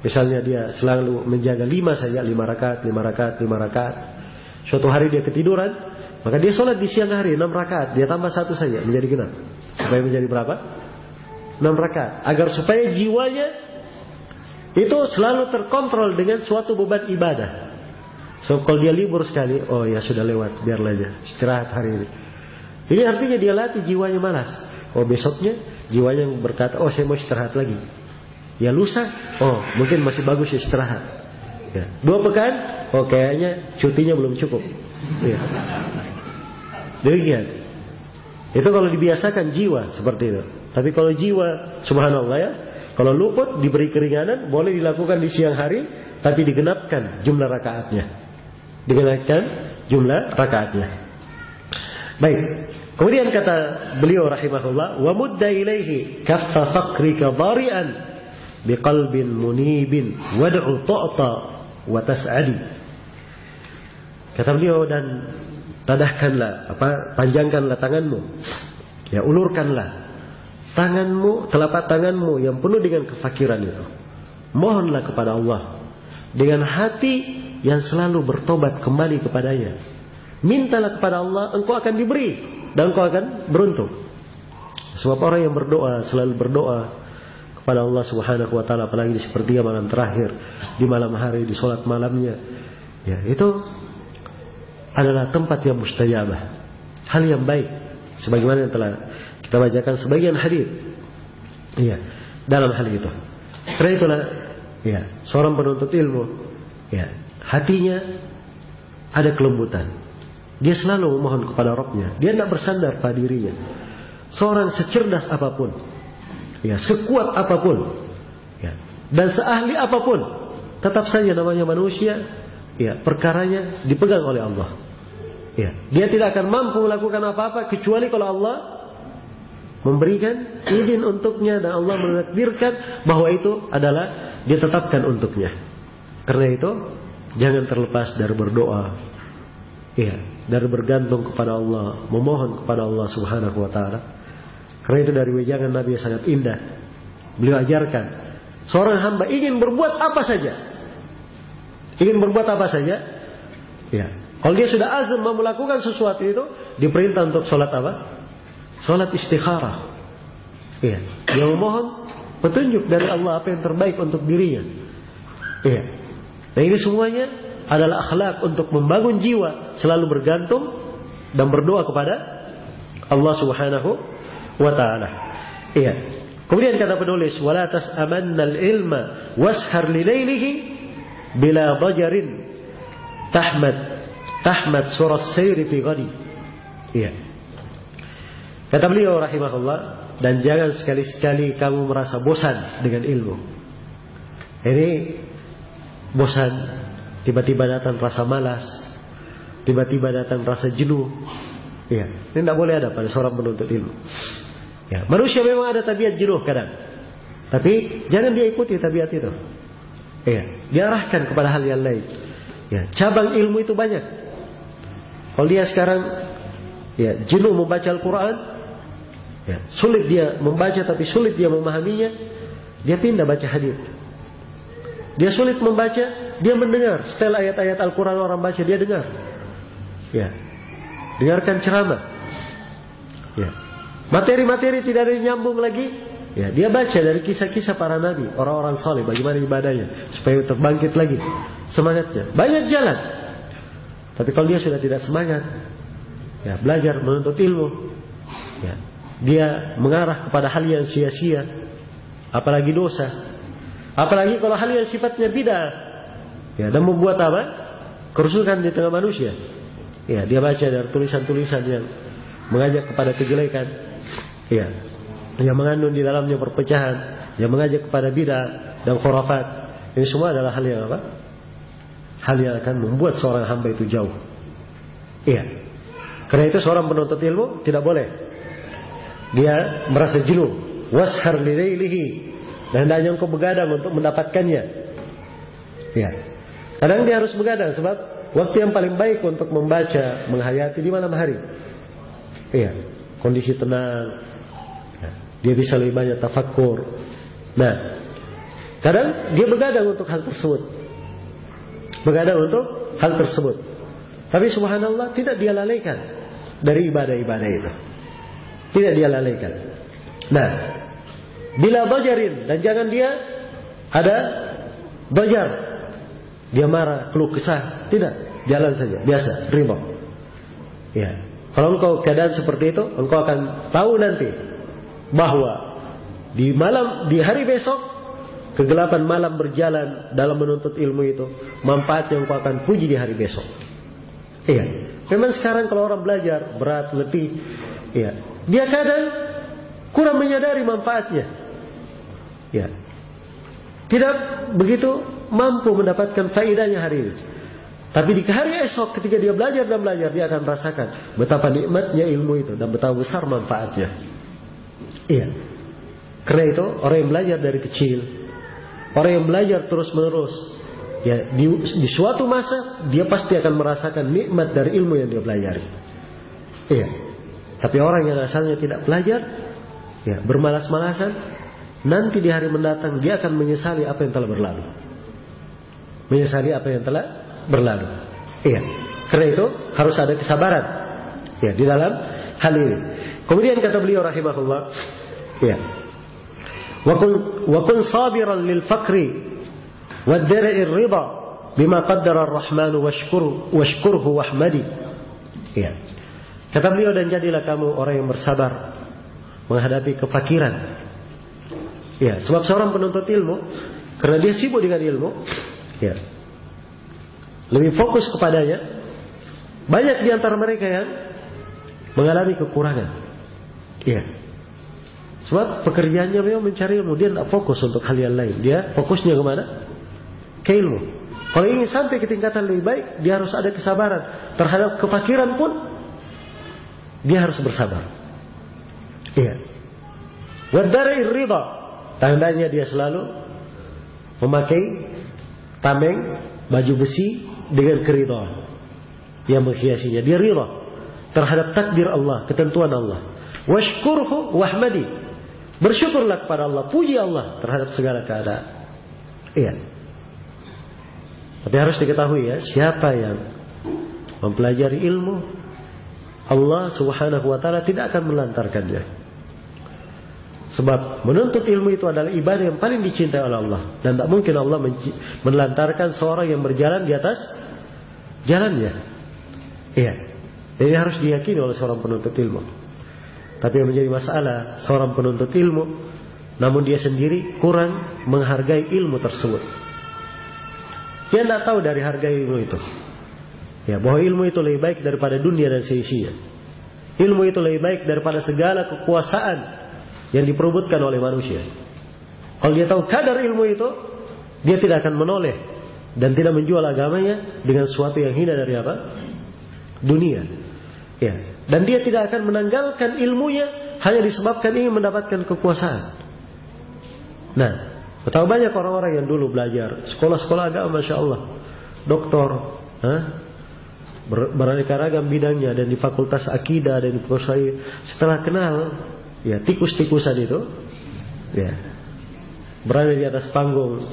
misalnya dia selalu menjaga 5 rakaat. Suatu hari dia ketiduran, maka dia sholat di siang hari 6 rakaat, dia tambah 1 saja menjadi genap. Supaya menjadi berapa? 6 rakaat. Agar supaya jiwanya itu selalu terkontrol dengan suatu beban ibadah. So kalau dia libur sekali, oh ya sudah lewat, biarlah aja, istirahat hari ini. Ini artinya dia latih jiwanya malas. Oh besoknya jiwanya berkata, oh saya mau istirahat lagi. Ya lusa, oh mungkin masih bagus istirahat. Ya. 2 pekan, oh kayaknya cutinya belum cukup. Ya. Demikian. Itu kalau dibiasakan jiwa seperti itu. Tapi kalau jiwa, subhanallah ya, kalau luput diberi keringanan, boleh dilakukan di siang hari, tapi digenapkan jumlah rakaatnya. Digenapkan jumlah rakaatnya. Baik. Kemudian kata beliau rahimahullah, wa mudda ilaihi kaffa faqrika dhari'an biqalbin munibin wad'u ta'ta wa tas'adi. Kata beliau, dan tadahkanlah, panjangkanlah tanganmu. Ya, ulurkanlah tanganmu, telapak tanganmu yang penuh dengan kefakiran itu. Mohonlah kepada Allah dengan hati yang selalu bertobat kembali kepadanya. Mintalah kepada Allah, engkau akan diberi dan engkau akan beruntung. Sebab orang yang berdoa, selalu berdoa kepada Allah Subhanahu wa taala, apalagi di sepertiga malam terakhir, di malam hari, di sholat malamnya, ya itu adalah tempat yang mustajabah, hal yang baik, sebagaimana yang telah kita bacakan sebagian hadis. Iya, dalam hal itu. Karena itulah, ya, seorang penuntut ilmu, ya, hatinya ada kelembutan. Dia selalu memohon kepada Rabbnya. Dia tidak bersandar pada dirinya. Seorang secerdas apapun, ya, sekuat apapun, ya, dan seahli apapun, tetap saja namanya manusia. Ya, perkaranya dipegang oleh Allah. Ya, dia tidak akan mampu melakukan apa-apa kecuali kalau Allah memberikan izin untuknya dan Allah menakdirkan bahwa itu adalah ditetapkan untuknya. Karena itu jangan terlepas dari berdoa, ya, dari bergantung kepada Allah, memohon kepada Allah Subhanahu wa taala. Karena itu dari wejangan Nabi sangat indah. Beliau ajarkan seorang hamba ingin berbuat apa saja. Ingin berbuat apa saja, ya. Kalau dia sudah azam mau melakukan sesuatu itu, diperintah untuk sholat apa? Sholat istikharah. Ya. Dia memohon petunjuk dari Allah apa yang terbaik untuk dirinya. Ya. Nah ini semuanya adalah akhlak untuk membangun jiwa selalu bergantung dan berdoa kepada Allah Subhanahu wa taala. Iya. Kemudian kata penulis, wala tas'amannal ilma washar lilailihi bila dajarin tahmad suras sayri fi ghadi. Iya. Kata beliau rahimahullah, dan jangan sekali-sekali kamu merasa bosan dengan ilmu. Ini bosan, tiba-tiba datang rasa malas, tiba-tiba datang rasa jenuh. Iya, ini tidak boleh ada pada seorang penuntut ilmu. Ya, manusia memang ada tabiat jenuh kadang, tapi jangan dia ikuti tabiat itu. Iya, diarahkan kepada hal yang lain. Ya, cabang ilmu itu banyak. Kalau dia sekarang ya jenuh membaca Al-Quran, ya, sulit dia membaca tapi sulit dia memahaminya, dia pindah baca hadis. Dia sulit membaca, dia mendengar. Setel ayat-ayat Al-Quran orang baca, dia dengar. Ya, dengarkan ceramah. Ya, materi-materi tidak ada yang nyambung lagi. Ya, dia baca dari kisah-kisah para nabi, orang-orang saleh, bagaimana ibadahnya supaya terbangkit lagi semangatnya. Banyak jalan. Tapi kalau dia sudah tidak semangat, ya, belajar menuntut ilmu, ya, dia mengarah kepada hal yang sia-sia, apalagi dosa, apalagi kalau hal yang sifatnya bid'ah, ya, dan membuat apa? Kerusuhan di tengah manusia. Ya, dia baca dari tulisan-tulisan yang mengajak kepada kejelekan, ya, yang mengandung di dalamnya perpecahan, yang mengajak kepada bid'ah dan khurafat. Ini semua adalah hal yang apa? Hal yang akan membuat seorang hamba itu jauh. Iya. Karena itu seorang penuntut ilmu tidak boleh dia merasa jenuh. Washar lilailihi, dan hendaknya engkau begadang untuk mendapatkannya. Iya. Kadang dia harus begadang sebab waktu yang paling baik untuk membaca, menghayati di malam hari. Iya. Kondisi tenang. Dia bisa lebih banyak tafakkur. Nah, kadang dia begadang untuk hal tersebut. Begadang untuk hal tersebut. Tapi subhanallah tidak dia lalaikan dari ibadah-ibadah itu. Tidak dia lalaikan. Nah, bila dajarin, dan jangan dia ada dajar. Dia marah, keluh kesah. Tidak, jalan saja, biasa, ridha. Ya. Kalau engkau keadaan seperti itu, engkau akan tahu nanti bahwa di hari besok kegelapan malam berjalan dalam menuntut ilmu itu, manfaat yang engkau akan puji di hari besok. Iya. Memang sekarang kalau orang belajar berat, letih, iya, dia kadang kurang menyadari manfaatnya. Ya. Tidak begitu mampu mendapatkan faedahnya hari ini. Tapi di hari esok ketika dia belajar dan belajar, dia akan rasakan betapa nikmatnya ilmu itu dan betapa besar manfaatnya. Iya. Karena itu orang yang belajar dari kecil, orang yang belajar terus menerus, ya, di suatu masa dia pasti akan merasakan nikmat dari ilmu yang dia pelajari. Iya. Tapi orang yang asalnya tidak belajar, ya, bermalas-malasan, nanti di hari mendatang dia akan menyesali apa yang telah berlalu. Menyesali apa yang telah berlalu. Iya. Karena itu harus ada kesabaran, ya, di dalam hal ini. Kemudian kata beliau rahimahullah, ya, wa kun sabiran lil faqri wad dara'ir ridha bima qaddara ar-rahman washkurhu wahmadi. Ya. Kata beliau, dan jadilah kamu orang yang bersabar menghadapi kefakiran. Ya, sebab seorang penuntut ilmu, karena dia sibuk dengan ilmu, ya, lebih fokus kepadanya. Banyak di antara mereka yang mengalami kekurangan. Ya. Sebab pekerjaannya memang mencari ilmu, dia tidak fokus untuk hal yang lain. Dia fokusnya kemana? Ke ilmu. Kalau ingin sampai ke tingkatan lebih baik, dia harus ada kesabaran terhadap kefakiran pun. Dia harus bersabar. Iya. Wadarair ridha, tandanya dia selalu memakai tameng, baju besi dengan keridhaan yang menghiasinya. Dia ridha terhadap takdir Allah, ketentuan Allah. Washkurhu wahmadi, bersyukurlah kepada Allah, puji Allah terhadap segala keadaan. Iya. Tapi harus diketahui, ya, siapa yang mempelajari ilmu, Allah Subhanahu wa ta'ala tidak akan melantarkannya. Sebab menuntut ilmu itu adalah ibadah yang paling dicintai oleh Allah. Dan tak mungkin Allah menelantarkan seorang yang berjalan di atas jalannya. Iya. Ini harus diyakini oleh seorang penuntut ilmu. Tapi yang menjadi masalah seorang penuntut ilmu, namun dia sendiri kurang menghargai ilmu tersebut. Dia tidak tahu dari harga ilmu itu. Ya, bahwa ilmu itu lebih baik daripada dunia dan seisinya. Ilmu itu lebih baik daripada segala kekuasaan yang diperebutkan oleh manusia. Kalau dia tahu kadar ilmu itu, dia tidak akan menoleh dan tidak menjual agamanya dengan sesuatu yang hina dari apa? Dunia. Ya. Dan dia tidak akan menanggalkan ilmunya hanya disebabkan ingin mendapatkan kekuasaan. Nah, betapa banyak orang-orang yang dulu belajar sekolah-sekolah agama, Masya Allah, doktor, beraneka ragam bidangnya, dan di fakultas akidah dan di fakultas, setelah kenal ya tikus-tikusan itu, ya berada di atas panggung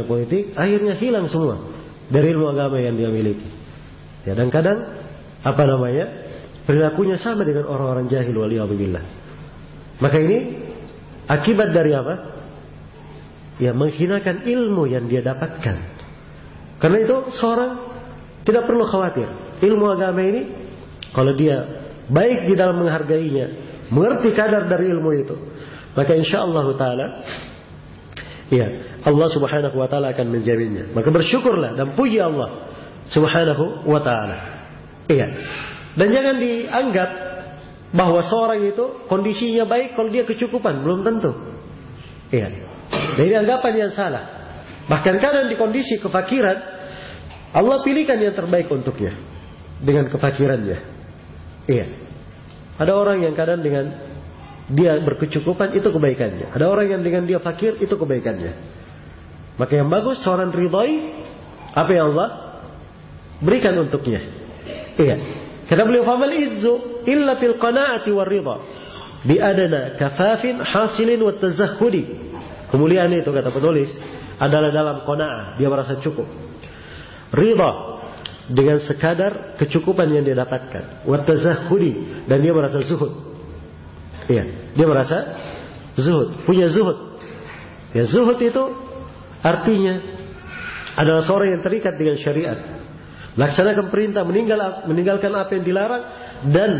politik, akhirnya hilang semua dari ilmu agama yang dia miliki. Ya, dan kadang perilakunya sama dengan orang-orang jahil, waliyadzubillah. Maka ini akibat dari apa? Ya, menghinakan ilmu yang dia dapatkan. Karena itu seorang tidak perlu khawatir. Ilmu agama ini, kalau dia baik di dalam menghargainya, mengerti kadar dari ilmu itu, maka insyaallah ta'ala, ya, Allah subhanahu wa ta'ala akan menjaminnya. Maka bersyukurlah dan puji Allah subhanahu wa ta'ala. Iya. Dan jangan dianggap bahwa seorang itu kondisinya baik kalau dia kecukupan. Belum tentu. Iya. Dan ini anggapan yang salah. Bahkan kadang di kondisi kefakiran, Allah pilihkan yang terbaik untuknya dengan kefakirannya. Iya. Ada orang yang kadang dengan dia berkecukupan, itu kebaikannya. Ada orang yang dengan dia fakir, itu kebaikannya. Maka yang bagus seorang ridhai apa yang Allah berikan untuknya. Iya. Kata beliau, famal izzu illa fil qanaati war ridha bi adana kafafin hasilin wat tazahhudi. Kemuliaan itu, kata penulis, adalah dalam qanaah, dia merasa cukup. Ridha, dengan sekadar kecukupan yang dia dapatkan. Wat tazahhudi, dan dia merasa zuhud. Iya, dia merasa zuhud, punya zuhud. Ya, zuhud itu artinya adalah seorang yang terikat dengan syariat, laksanakan perintah, meninggalkan apa yang dilarang, dan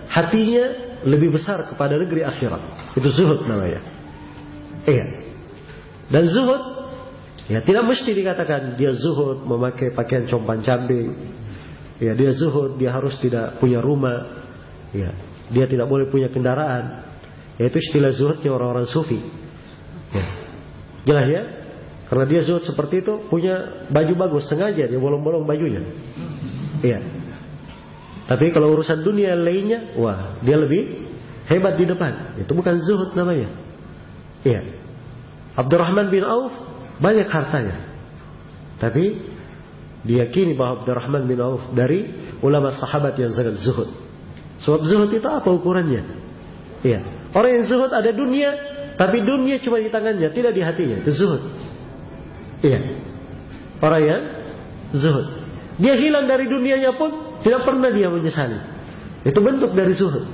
hatinya lebih besar kepada negeri akhirat. Itu zuhud namanya. Iya. Dan zuhud, ya, tidak mesti dikatakan dia zuhud memakai pakaian compang-camping. Ya, dia zuhud, dia harus tidak punya rumah. Ya, dia tidak boleh punya kendaraan. Yaitu istilah zuhudnya orang-orang sufi. Ya. Jelas ya? Karena dia zuhud seperti itu, punya baju bagus, sengaja dia bolong-bolong bajunya. Iya. Tapi kalau urusan dunia lainnya, wah, dia lebih hebat di depan. Itu bukan zuhud namanya. Iya. Abdurrahman bin Auf banyak hartanya, tapi diyakini bahwa Abdurrahman bin Auf dari ulama sahabat yang sangat zuhud. Sebab zuhud itu apa ukurannya? Iya. Orang yang zuhud ada dunia, tapi dunia cuma di tangannya, tidak di hatinya. Itu zuhud. Iya. Orang yang zuhud, dia hilang dari dunianya pun tidak pernah dia menyesali. Itu bentuk dari zuhud.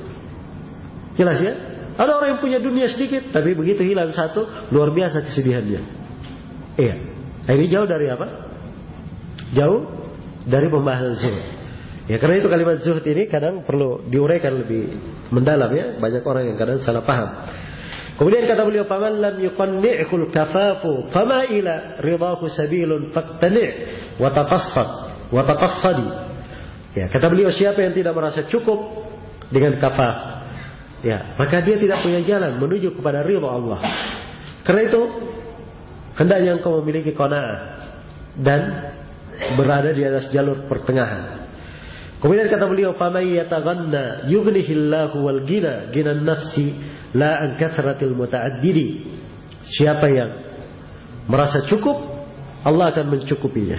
Jelas ya? Ada orang yang punya dunia sedikit, tapi begitu hilang satu, luar biasa kesedihannya. Iya. Nah, ini jauh dari apa? Jauh dari pembahasan zuhud. Ya, karena itu kalimat zuhud ini kadang perlu diuraikan lebih mendalam ya. Banyak orang yang kadang salah paham. Kemudian kata beliau, "Faman lam yuqanni'hul kafafu, fama ila ridahu sabilun faqtani' wa taqassad wa taqassadi." Ya, kata beliau, siapa yang tidak merasa cukup dengan kafaf, ya, maka dia tidak punya jalan menuju kepada ridha Allah. Karena itu hendaknya engkau memiliki qanaah dan berada di atas jalur pertengahan. Kemudian kata beliau, "Famay yataghanna yughnihillahu wal ghina ghinan nafsi la an kathratil muta'addidi." Siapa yang merasa cukup, Allah akan mencukupinya.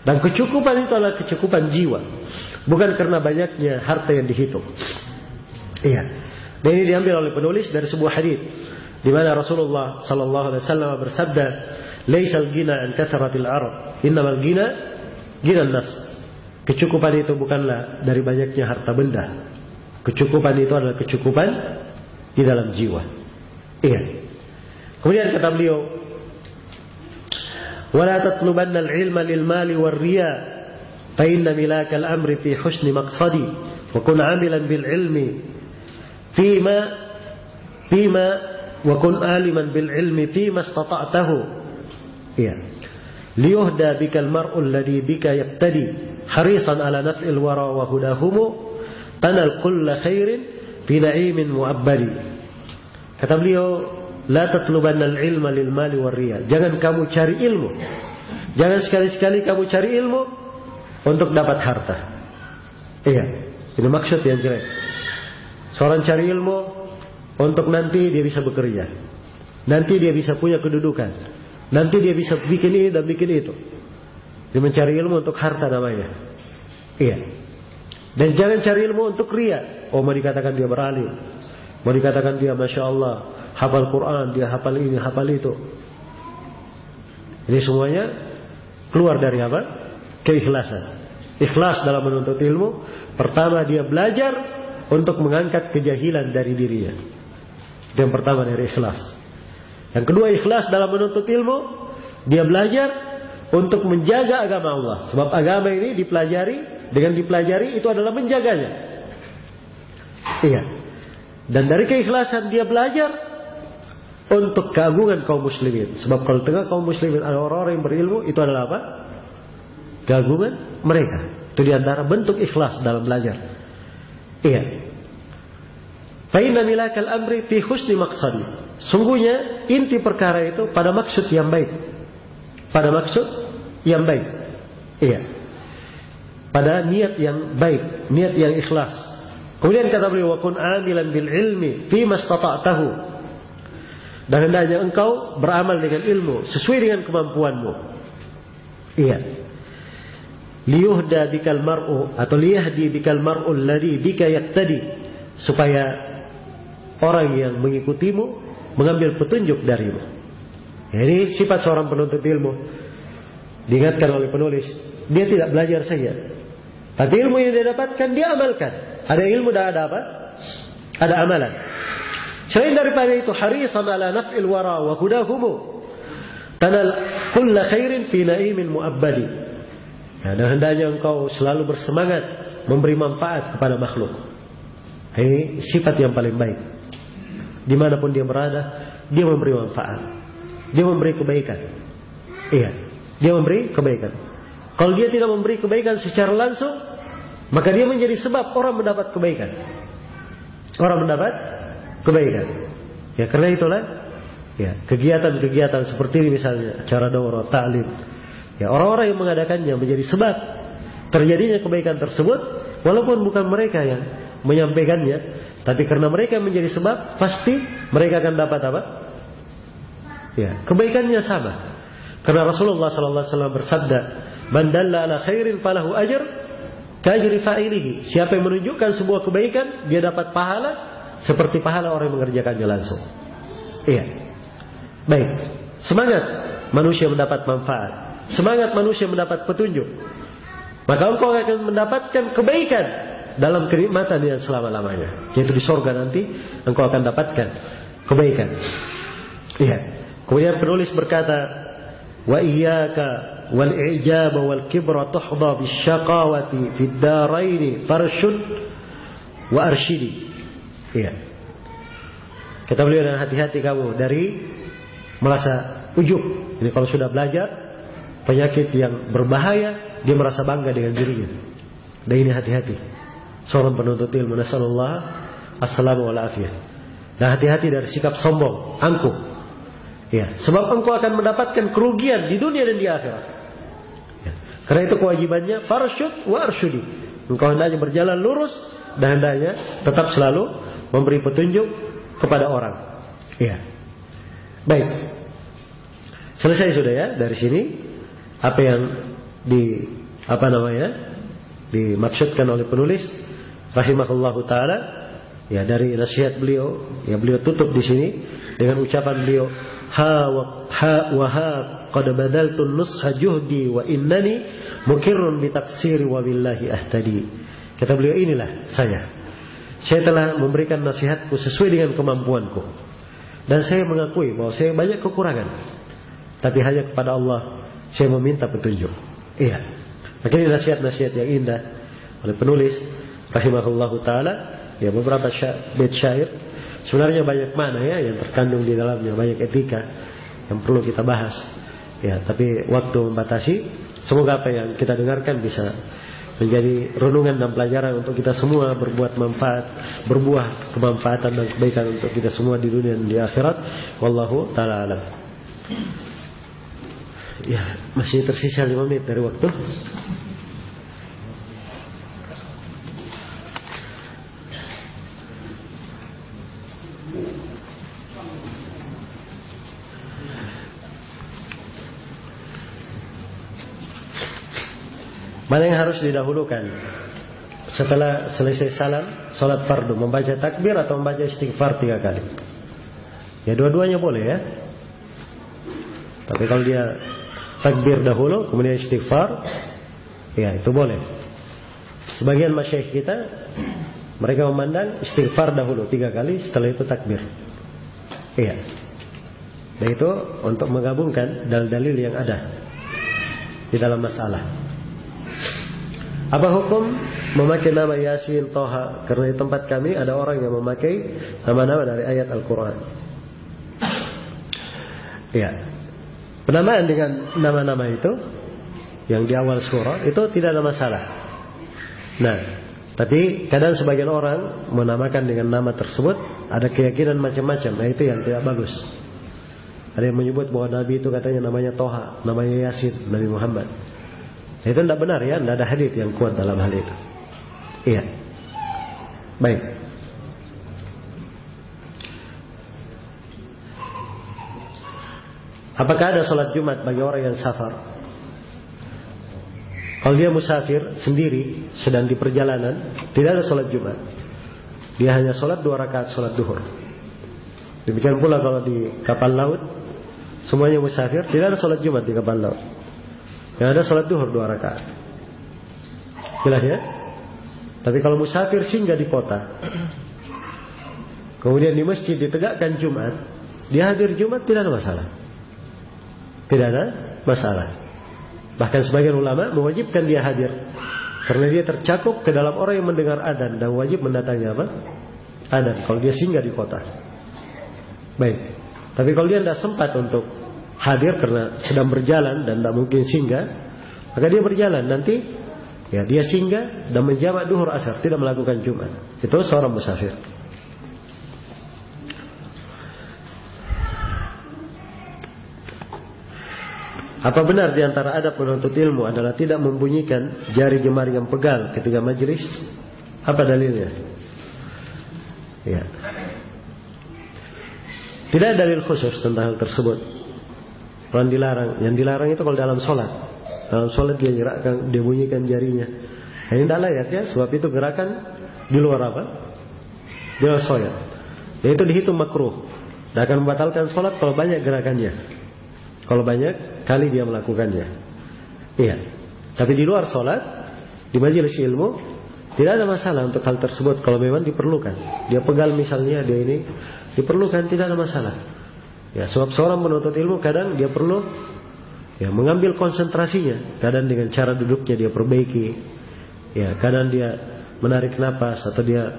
Dan kecukupan itu adalah kecukupan jiwa, bukan karena banyaknya harta yang dihitung. Iya. Dan ini diambil oleh penulis dari sebuah hadis di mana Rasulullah sallallahu alaihi wasallam bersabda, "Laisal ghina an kathratil arad, innamal ghina ghinan nafs." Kecukupan itu bukanlah dari banyaknya harta benda. Kecukupan itu adalah kecukupan di dalam jiwa. Iya. Kemudian kata beliau, "Wala tatlubanna al-ilma lil mali war riya, fa inna milakal amri fi husni maqsadi wa kun 'amilan bil ilmi fima wa kun aliman bil ilmi fima istata'tahu. Ya. Liyuhda bikal mar'u alladhi bika yaqtadi harisan ala naf'il wara wa hudahumu tanal kulla khairin fi na'imin mu'abbadi. Kata beliau, la tatlubanna al-ilma lil mali war riya. Jangan kamu cari ilmu. Jangan sekali-sekali kamu cari ilmu untuk dapat harta. Iya, ini maksud yang jelek. Seorang cari ilmu untuk nanti dia bisa bekerja. Nanti dia bisa punya kedudukan. Nanti dia bisa bikin ini dan bikin itu. Dia mencari ilmu untuk harta namanya. Iya. Dan jangan cari ilmu untuk riya. Oh, mau dikatakan dia beralim, mau dikatakan dia Masya Allah hafal Quran, dia hafal ini, hafal itu. Ini semuanya keluar dari apa? Keikhlasan. Ikhlas dalam menuntut ilmu. Pertama dia belajar untuk mengangkat kejahilan dari dirinya. Yang pertama dari ikhlas. Yang kedua ikhlas dalam menuntut ilmu. Dia belajar untuk menjaga agama Allah. Sebab agama ini dipelajari. Dengan dipelajari itu adalah menjaganya. Iya. Dan dari keikhlasan dia belajar untuk keagungan kaum muslimin. Sebab kalau tengah kaum muslimin ada orang-orang yang berilmu, itu adalah apa? Keagungan mereka. Itu diantara bentuk ikhlas dalam belajar. Iya. Fa inna milakal amri fi husni maqsadi. Sungguhnya inti perkara itu pada maksud yang baik. Pada maksud yang baik. Iya. Pada niat yang baik, niat yang ikhlas. Kemudian kata beliau, wa kun amilan bil ilmi fi mastata'tahu. Dan hendaknya engkau beramal dengan ilmu sesuai dengan kemampuanmu. Iya. Liyuhda bikal mar'u atau liyahdi bikal mar'u alladhi bika yaqtadi, supaya orang yang mengikutimu mengambil petunjuk darimu. Ini sifat seorang penuntut ilmu. Diingatkan oleh penulis, dia tidak belajar saja, tapi ilmu yang dia dapatkan dia amalkan. Ada ilmu dan ada apa? Ada amalan. Selain daripada itu, harisan ala naf'il wara wa hudahumu tanal kulla khairin fi na'imin mu'abbadi. Ya, dan hendaknya engkau selalu bersemangat memberi manfaat kepada makhluk. Ini sifat yang paling baik. Dimanapun dia berada, dia memberi manfaat. Dia memberi kebaikan. Iya, dia memberi kebaikan. Kalau dia tidak memberi kebaikan secara langsung, maka dia menjadi sebab orang mendapat kebaikan. Orang mendapat kebaikan. Ya, karena itulah ya, kegiatan-kegiatan seperti ini misalnya acara daurah ta'lim. Ya, orang-orang yang mengadakannya menjadi sebab terjadinya kebaikan tersebut, walaupun bukan mereka yang menyampaikannya, tapi karena mereka menjadi sebab, pasti mereka akan dapat apa? Ya, kebaikannya sama. Karena Rasulullah SAW bersabda, "Man dalla ala khairin falahu ajr ka'ajri fa'ilihi." Siapa yang menunjukkan sebuah kebaikan, dia dapat pahala seperti pahala orang yang mengerjakannya langsung. Iya. Baik. Semangat manusia mendapat manfaat. Semangat manusia mendapat petunjuk. Maka engkau akan mendapatkan kebaikan dalam kenikmatan yang selama-lamanya. Yaitu di surga nanti engkau akan dapatkan kebaikan. Iya. Kemudian penulis berkata, "Wa iyyaka wal i'jaba wal kibra tuhdha bisyaqawati fid darain farshud wa arshidi." Iya. Kata beliau, dan hati-hati kamu dari merasa ujub. Ini kalau sudah belajar penyakit yang berbahaya, dia merasa bangga dengan dirinya. Dan ini hati-hati. Seorang penuntut ilmu, nasallallahu assalamu wal afiyah. Dan hati-hati dari sikap sombong, angkuh. Ya, sebab engkau akan mendapatkan kerugian di dunia dan di akhirat. Ya. Karena itu kewajibannya farshud wa arshudi. Engkau hendaknya berjalan lurus dan hendaknya tetap selalu memberi petunjuk kepada orang. Ya. Baik. Selesai sudah ya dari sini apa yang dimaksudkan oleh penulis rahimahullahu taala, ya, dari nasihat beliau, ya, beliau tutup di sini dengan ucapan beliau, ha qad badaltu nusha juhdi wa innani mukirrun bi taqsiri wa billahi ahtadi. Kata beliau, inilah saya telah memberikan nasihatku sesuai dengan kemampuanku, dan saya mengakui bahwa saya banyak kekurangan, tapi hanya kepada Allah saya meminta petunjuk. Iya. Akhirnya nasihat-nasihat yang indah oleh penulis rahimahullahu taala, ya beberapa bait syair sebenarnya banyak makna ya yang terkandung di dalamnya, banyak etika yang perlu kita bahas. Ya, tapi waktu membatasi. Semoga apa yang kita dengarkan bisa menjadi renungan dan pelajaran untuk kita semua, berbuat manfaat, berbuah kemanfaatan dan kebaikan untuk kita semua di dunia dan di akhirat. Wallahu taala alam. Ya, masih tersisa 5 menit dari waktu. Mana yang harus didahulukan setelah selesai salam salat fardu, membaca takbir atau membaca istighfar 3 kali? Ya dua-duanya boleh ya. Tapi kalau dia takbir dahulu kemudian istighfar, ya itu boleh. Sebagian masyayikh kita mereka memandang istighfar dahulu 3 kali, setelah itu takbir. Iya. Dan itu untuk menggabungkan dalil-dalil yang ada di dalam masalah. Apa hukum memakai nama Yasin, Toha? Karena di tempat kami ada orang yang memakai nama-nama dari ayat Al-Quran. Ya, penamaan dengan nama-nama itu yang di awal surah itu tidak ada masalah. Nah, tapi kadang sebagian orang menamakan dengan nama tersebut ada keyakinan macam-macam. Nah itu yang tidak bagus. Ada yang menyebut bahwa Nabi itu katanya namanya Toha, namanya Yasin, Nabi Muhammad. Itu tidak benar ya, tidak ada hadits yang kuat dalam hal itu. Iya. Baik. Apakah ada sholat Jumat bagi orang yang safar? Kalau dia musafir sendiri, sedang di perjalanan, tidak ada sholat Jumat. Dia hanya sholat 2 rakaat sholat duhur. Demikian pula kalau di kapal laut, semuanya musafir, tidak ada sholat Jumat di kapal laut. Yang ada sholat duhur 2 rakaat. Jelas ya? Tapi kalau musafir singgah di kota, kemudian di masjid ditegakkan Jumat, dia hadir Jumat, tidak ada masalah. Tidak ada masalah. Bahkan sebagian ulama mewajibkan dia hadir, karena dia tercakup ke dalam orang yang mendengar adzan dan wajib mendatangi apa? Adzan. Kalau dia singgah di kota. Baik. Tapi kalau dia tidak sempat untuk hadir karena sedang berjalan dan tidak mungkin singgah, maka dia berjalan nanti, ya dia singgah dan menjamak duhur asar, tidak melakukan Jumat. Itu seorang musafir. Apa benar di antara adab penuntut ilmu adalah tidak membunyikan jari jemari yang pegal ketika majelis? Apa dalilnya? Ya. Tidak ada dalil khusus tentang hal tersebut. Orang dilarang. Yang dilarang itu kalau dalam sholat. Dalam sholat dia gerakkan, dia bunyikan jarinya. Nah, ini tidak layak ya, sebab itu gerakan di luar apa? Di luar sholat. Dan itu dihitung makruh. Dan akan membatalkan sholat kalau banyak gerakannya. Kalau banyak kali dia melakukannya. Iya. Tapi di luar sholat, di majelis ilmu, tidak ada masalah untuk hal tersebut. Kalau memang diperlukan. Dia pegal misalnya, dia ini diperlukan, tidak ada masalah. Ya, sebab seorang penuntut ilmu kadang dia perlu ya mengambil konsentrasinya. Kadang dengan cara duduknya dia perbaiki. Ya, kadang dia menarik napas atau dia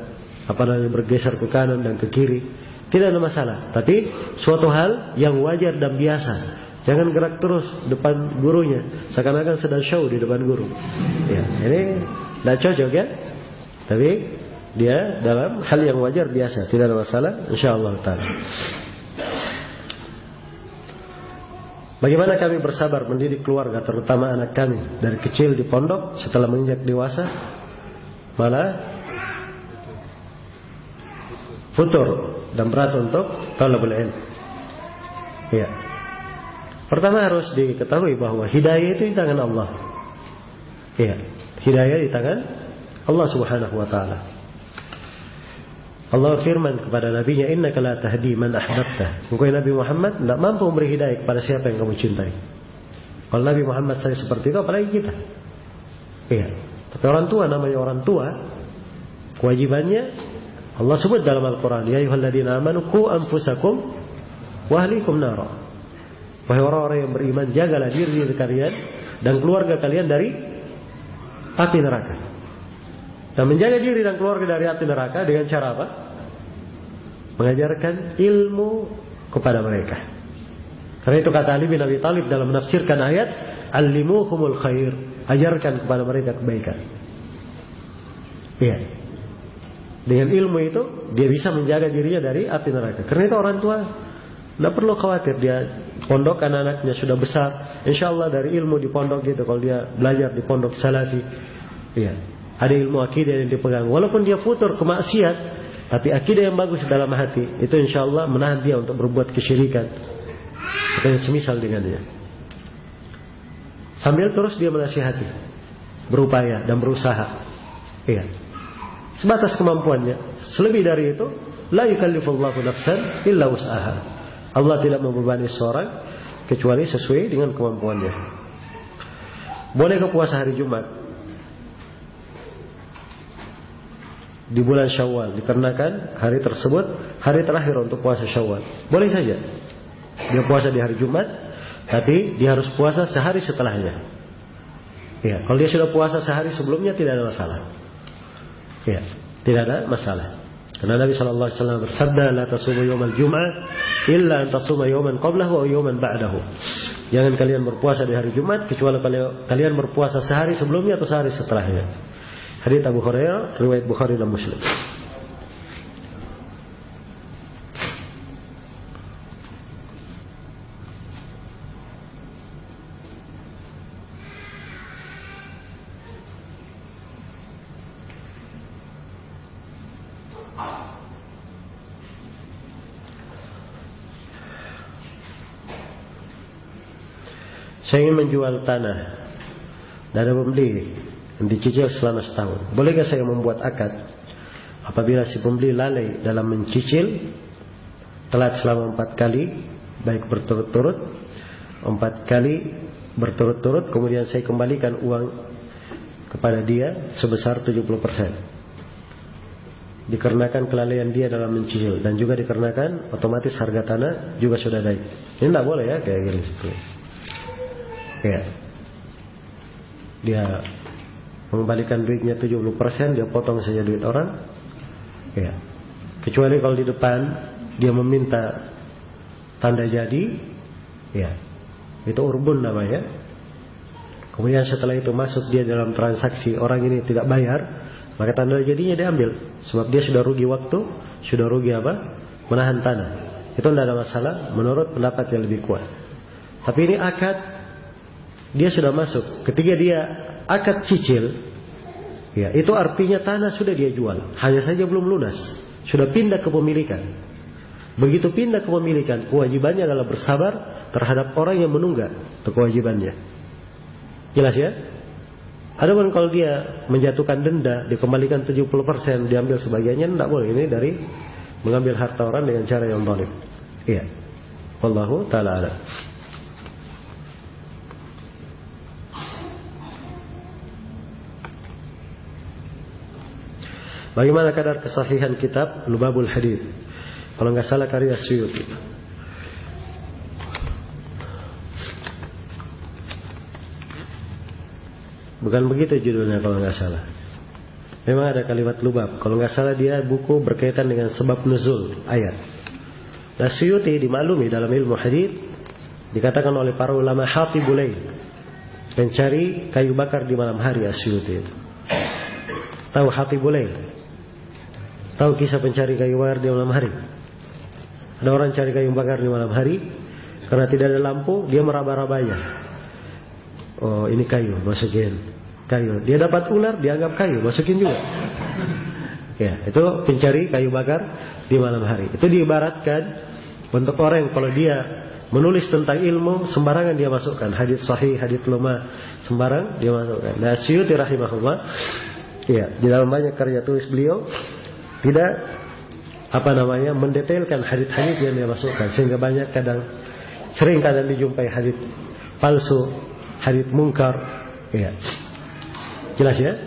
bergeser ke kanan dan ke kiri. Tidak ada masalah. Tapi suatu hal yang wajar dan biasa. Jangan gerak terus depan gurunya, seakan-akan sedang show di depan guru. Ya, ini tidak cocok ya. Tapi dia dalam hal yang wajar biasa, tidak ada masalah, insyaallah taala. Bagaimana kami bersabar mendidik keluarga, terutama anak kami dari kecil di pondok, setelah menginjak dewasa malah futur dan berat untuk talabul ilm. Ya. Pertama harus diketahui bahwa hidayah itu di tangan Allah. Ya, hidayah di tangan Allah Subhanahu wa taala. Allah firman kepada nabinya, innaka la tahdi man ahbabta. Engkau Nabi Muhammad tidak mampu memberi hidayah kepada siapa yang kamu cintai. Kalau Nabi Muhammad saya seperti itu, apalagi kita. Iya. Tapi orang tua, namanya orang tua, kewajibannya Allah sebut dalam Al-Quran, ya ayyuhalladzina amanu qu anfusakum wa ahlikum nara. Wahai orang-orang yang beriman, jagalah diri kalian dan keluarga kalian dari api neraka. Dan menjaga diri dan keluarga dari api neraka dengan cara apa? Mengajarkan ilmu kepada mereka. Karena itu kata Ali bin Abi Thalib dalam menafsirkan ayat, "Allimuhumul khair." Ajarkan kepada mereka kebaikan. Iya. Dengan ilmu itu dia bisa menjaga dirinya dari api neraka. Karena itu orang tua tidak perlu khawatir, dia pondok anak-anaknya sudah besar, insya Allah dari ilmu di pondok gitu. Kalau dia belajar di pondok salafi, iya, ada ilmu akidah yang dipegang. Walaupun dia futur ke maksiat, tapi akidah yang bagus dalam hati, itu insya Allah menahan dia untuk berbuat kesyirikan atau yang semisal dengannya. Sambil terus dia menasihati, berupaya dan berusaha, iya, sebatas kemampuannya. Selebih dari itu, la yukallifullahu nafsan illa wus'aha. Allah tidak membebani seorang kecuali sesuai dengan kemampuannya. Bolehkah puasa hari Jumat di bulan Syawal? Dikarenakan hari tersebut hari terakhir untuk puasa Syawal. Boleh saja dia puasa di hari Jumat, tapi dia harus puasa sehari setelahnya. Ya, kalau dia sudah puasa sehari sebelumnya tidak ada masalah. Ya, tidak ada masalah. Karena Nabi SAW bersabda, "La tasumu yawmal jum'ah illa an tasuma yawman qablahu wa yawman ba'dahu." Jangan kalian berpuasa di hari Jumat kecuali kalian berpuasa sehari sebelumnya atau sehari setelahnya. Hadits Abu Hurairah, riwayat Bukhari dan Muslim. Saya ingin menjual tanah dan ada pembeli yang dicicil selama setahun. Bolehkah saya membuat akad apabila si pembeli lalai dalam mencicil, telat selama 4 kali, baik berturut-turut, 4 kali berturut-turut, kemudian saya kembalikan uang kepada dia sebesar 70%. Dikarenakan kelalaian dia dalam mencicil dan juga dikarenakan otomatis harga tanah juga sudah naik. Ini tidak boleh ya kayak gini seperti ini. Ya, dia mengembalikan duitnya 70%, dia potong saja duit orang. Ya, kecuali kalau di depan dia meminta tanda jadi, ya, itu urbun namanya. Kemudian setelah itu masuk dia dalam transaksi, orang ini tidak bayar, maka tanda jadinya diambil. Sebab dia sudah rugi waktu, sudah rugi apa? Menahan tanah. Itu tidak ada masalah menurut pendapat yang lebih kuat. Tapi ini akad, dia sudah masuk. Ketika dia akad cicil, ya, itu artinya tanah sudah dia jual, hanya saja belum lunas, sudah pindah ke pemilikan. Begitu pindah ke pemilikan, kewajibannya adalah bersabar terhadap orang yang menunggak itu kewajibannya. Jelas ya? Adapun kalau dia menjatuhkan denda, dikembalikan 70%, diambil sebagiannya, tidak boleh. Ini dari mengambil harta orang dengan cara yang zalim. Iya. Wallahu ta'ala a'lam. Bagaimana kadar kesahihan kitab Lubabul Hadith? Kalau nggak salah karya Suyuti. Bukan begitu judulnya kalau nggak salah. Memang ada kalimat lubab. Kalau nggak salah dia buku berkaitan dengan sebab nuzul ayat. Nah, Suyuti dimaklumi dalam ilmu hadith dikatakan oleh para ulama Hatibul Lail, pencari kayu bakar di malam hari. Suyuti itu tahu Hatibul Lail? Tahu kisah pencari kayu bakar di malam hari? Ada orang cari kayu bakar di malam hari, karena tidak ada lampu, dia meraba-rabanya. Oh, ini kayu, masukin kayu. Dia dapat ular, dianggap kayu, masukin juga. Ya, itu pencari kayu bakar di malam hari. Itu diibaratkan untuk orang kalau dia menulis tentang ilmu, sembarangan dia masukkan. Hadits sahih, hadits lemah, sembarang dia masukkan. Nah, Suyuti rahimahullah, ya, di dalam banyak karya tulis beliau tidak mendetailkan hadits-hadits yang dia masukkan, sehingga sering kadang dijumpai hadits palsu, hadits mungkar. Ya, jelas ya.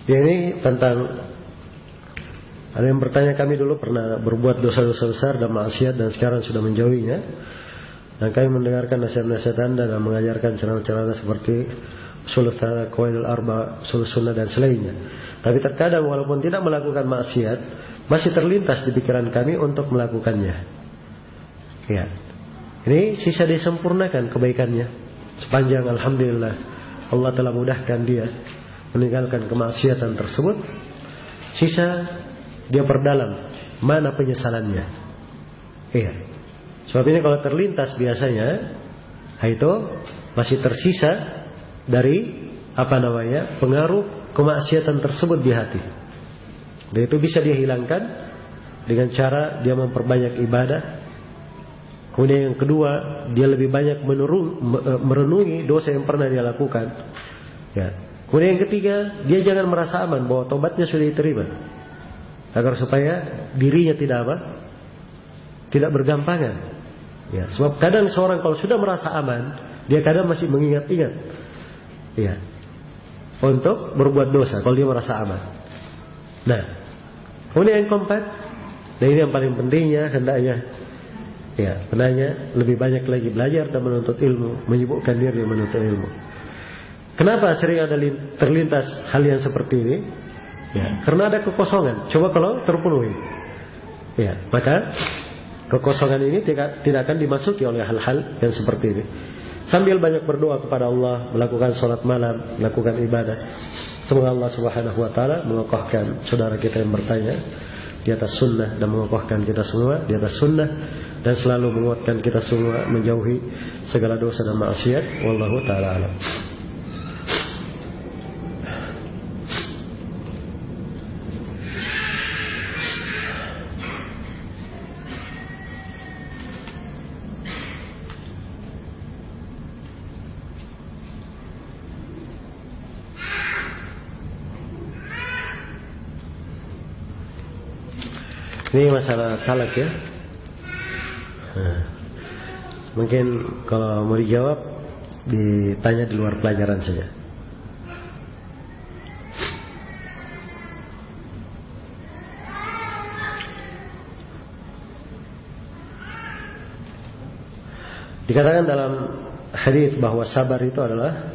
Ya, ini tentang, ada yang bertanya, kami dulu pernah berbuat dosa-dosa besar dan maksiat dan sekarang sudah menjauhinya. Dan kami mendengarkan nasihat-nasihat Anda dan mengajarkan cara-cara seperti ushul tsalatsah, qawaidul arba, ushul sunnah dan selainnya. Tapi terkadang walaupun tidak melakukan maksiat, masih terlintas di pikiran kami untuk melakukannya. Ya, ini sisa disempurnakan kebaikannya. Sepanjang alhamdulillah Allah telah mudahkan dia meninggalkan kemaksiatan tersebut, sisa dia perdalam mana penyesalannya. Iya. Sebab ini kalau terlintas biasanya itu masih tersisa dari pengaruh kemaksiatan tersebut di hati. Dan itu bisa dia hilangkan dengan cara dia memperbanyak ibadah. Kemudian yang kedua, dia lebih banyak merenungi dosa yang pernah dia lakukan. Ya. Kemudian yang ketiga, dia jangan merasa aman bahwa tobatnya sudah diterima, agar supaya dirinya tidak bergampangan. Ya, sebab kadang seorang kalau sudah merasa aman, dia kadang masih mengingat-ingat, ya, untuk berbuat dosa kalau dia merasa aman. Nah, kemudian yang keempat, dan ini yang paling pentingnya, hendaknya lebih banyak lagi belajar dan menuntut ilmu, menyibukkan diri menuntut ilmu. Kenapa sering ada terlintas hal yang seperti ini? Ya, karena ada kekosongan. Coba kalau terpenuhi, ya, maka kekosongan ini tidak akan dimasuki oleh hal-hal yang seperti ini. Sambil banyak berdoa kepada Allah, melakukan sholat malam, melakukan ibadah. Semoga Allah Subhanahu Wa Taala mengokohkan saudara kita yang bertanya di atas sunnah dan mengokohkan kita semua di atas sunnah, dan selalu menguatkan kita semua menjauhi segala dosa dan maksiat. Wallahu taala alam. Ini masalah talak ya. Mungkin kalau mau dijawab, ditanya di luar pelajaran saja. Dikatakan dalam hadis bahwa sabar itu adalah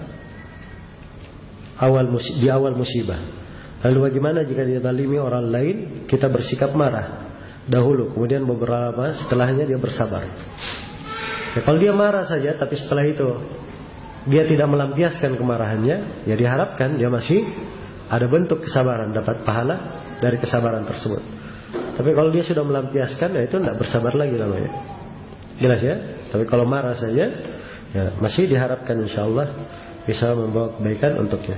di awal musibah. Lalu bagaimana jika dizalimi orang lain, kita bersikap marah dahulu, kemudian beberapa setelahnya dia bersabar. Ya, kalau dia marah saja, tapi setelah itu dia tidak melampiaskan kemarahannya, ya diharapkan dia masih ada bentuk kesabaran, dapat pahala dari kesabaran tersebut. Tapi kalau dia sudah melampiaskan, ya itu tidak bersabar lagi namanya. Jelas ya? Tapi kalau marah saja, ya masih diharapkan insyaallah bisa membawa kebaikan untuknya.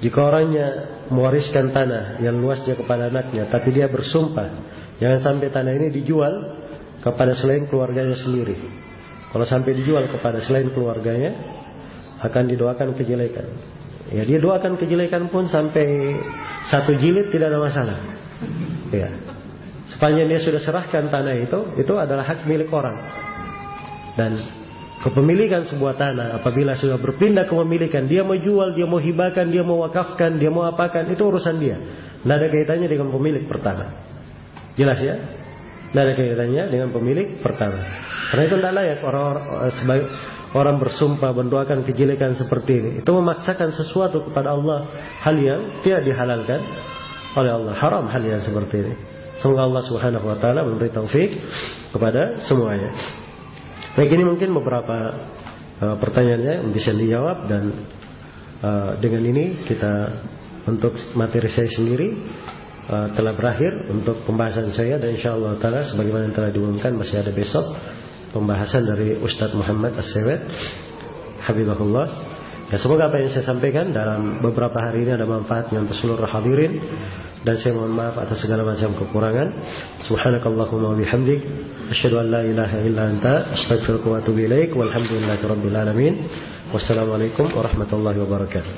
Jika orangnya mewariskan tanah yang luasnya kepada anaknya, tapi dia bersumpah jangan sampai tanah ini dijual kepada selain keluarganya sendiri. Kalau sampai dijual kepada selain keluarganya, akan didoakan kejelekan. Ya, dia doakan kejelekan pun sampai 1 jilid tidak ada masalah. Ya, sepanjang dia sudah serahkan tanah itu adalah hak milik orang. Dan kepemilikan sebuah tanah apabila sudah berpindah kepemilikan, dia mau jual, dia mau hibahkan, dia mau wakafkan, dia mau apakan, itu urusan dia. Tidak ada kaitannya dengan pemilik pertama. Jelas ya? Tidak ada kaitannya dengan pemilik pertama. Karena itu tidak layak orang bersumpah mendoakan kejelekan seperti ini. Itu memaksakan sesuatu kepada Allah, hal yang tidak dihalalkan oleh Allah. Haram hal yang seperti ini. Semoga Allah Subhanahu Wa Taala memberi taufik kepada semuanya. Baik, ini mungkin beberapa pertanyaannya yang bisa dijawab, dan dengan ini kita untuk materi saya sendiri telah berakhir untuk pembahasan saya, dan insyaallah taala sebagaimana yang telah diumumkan masih ada besok pembahasan dari Ustadz Muhammad As-Sewet hafizahullah. Ya, semoga apa yang saya sampaikan dalam beberapa hari ini ada manfaatnya untuk seluruh hadirin, dan saya mohon maaf atas segala macam kekurangan. Subhanakallahumma wa bihamdik, asyhadu an la ilaha illa anta, astaghfiruka wa atubu ilaik, walhamdulillahirabbil alamin. Wassalamualaikum warahmatullahi wabarakatuh.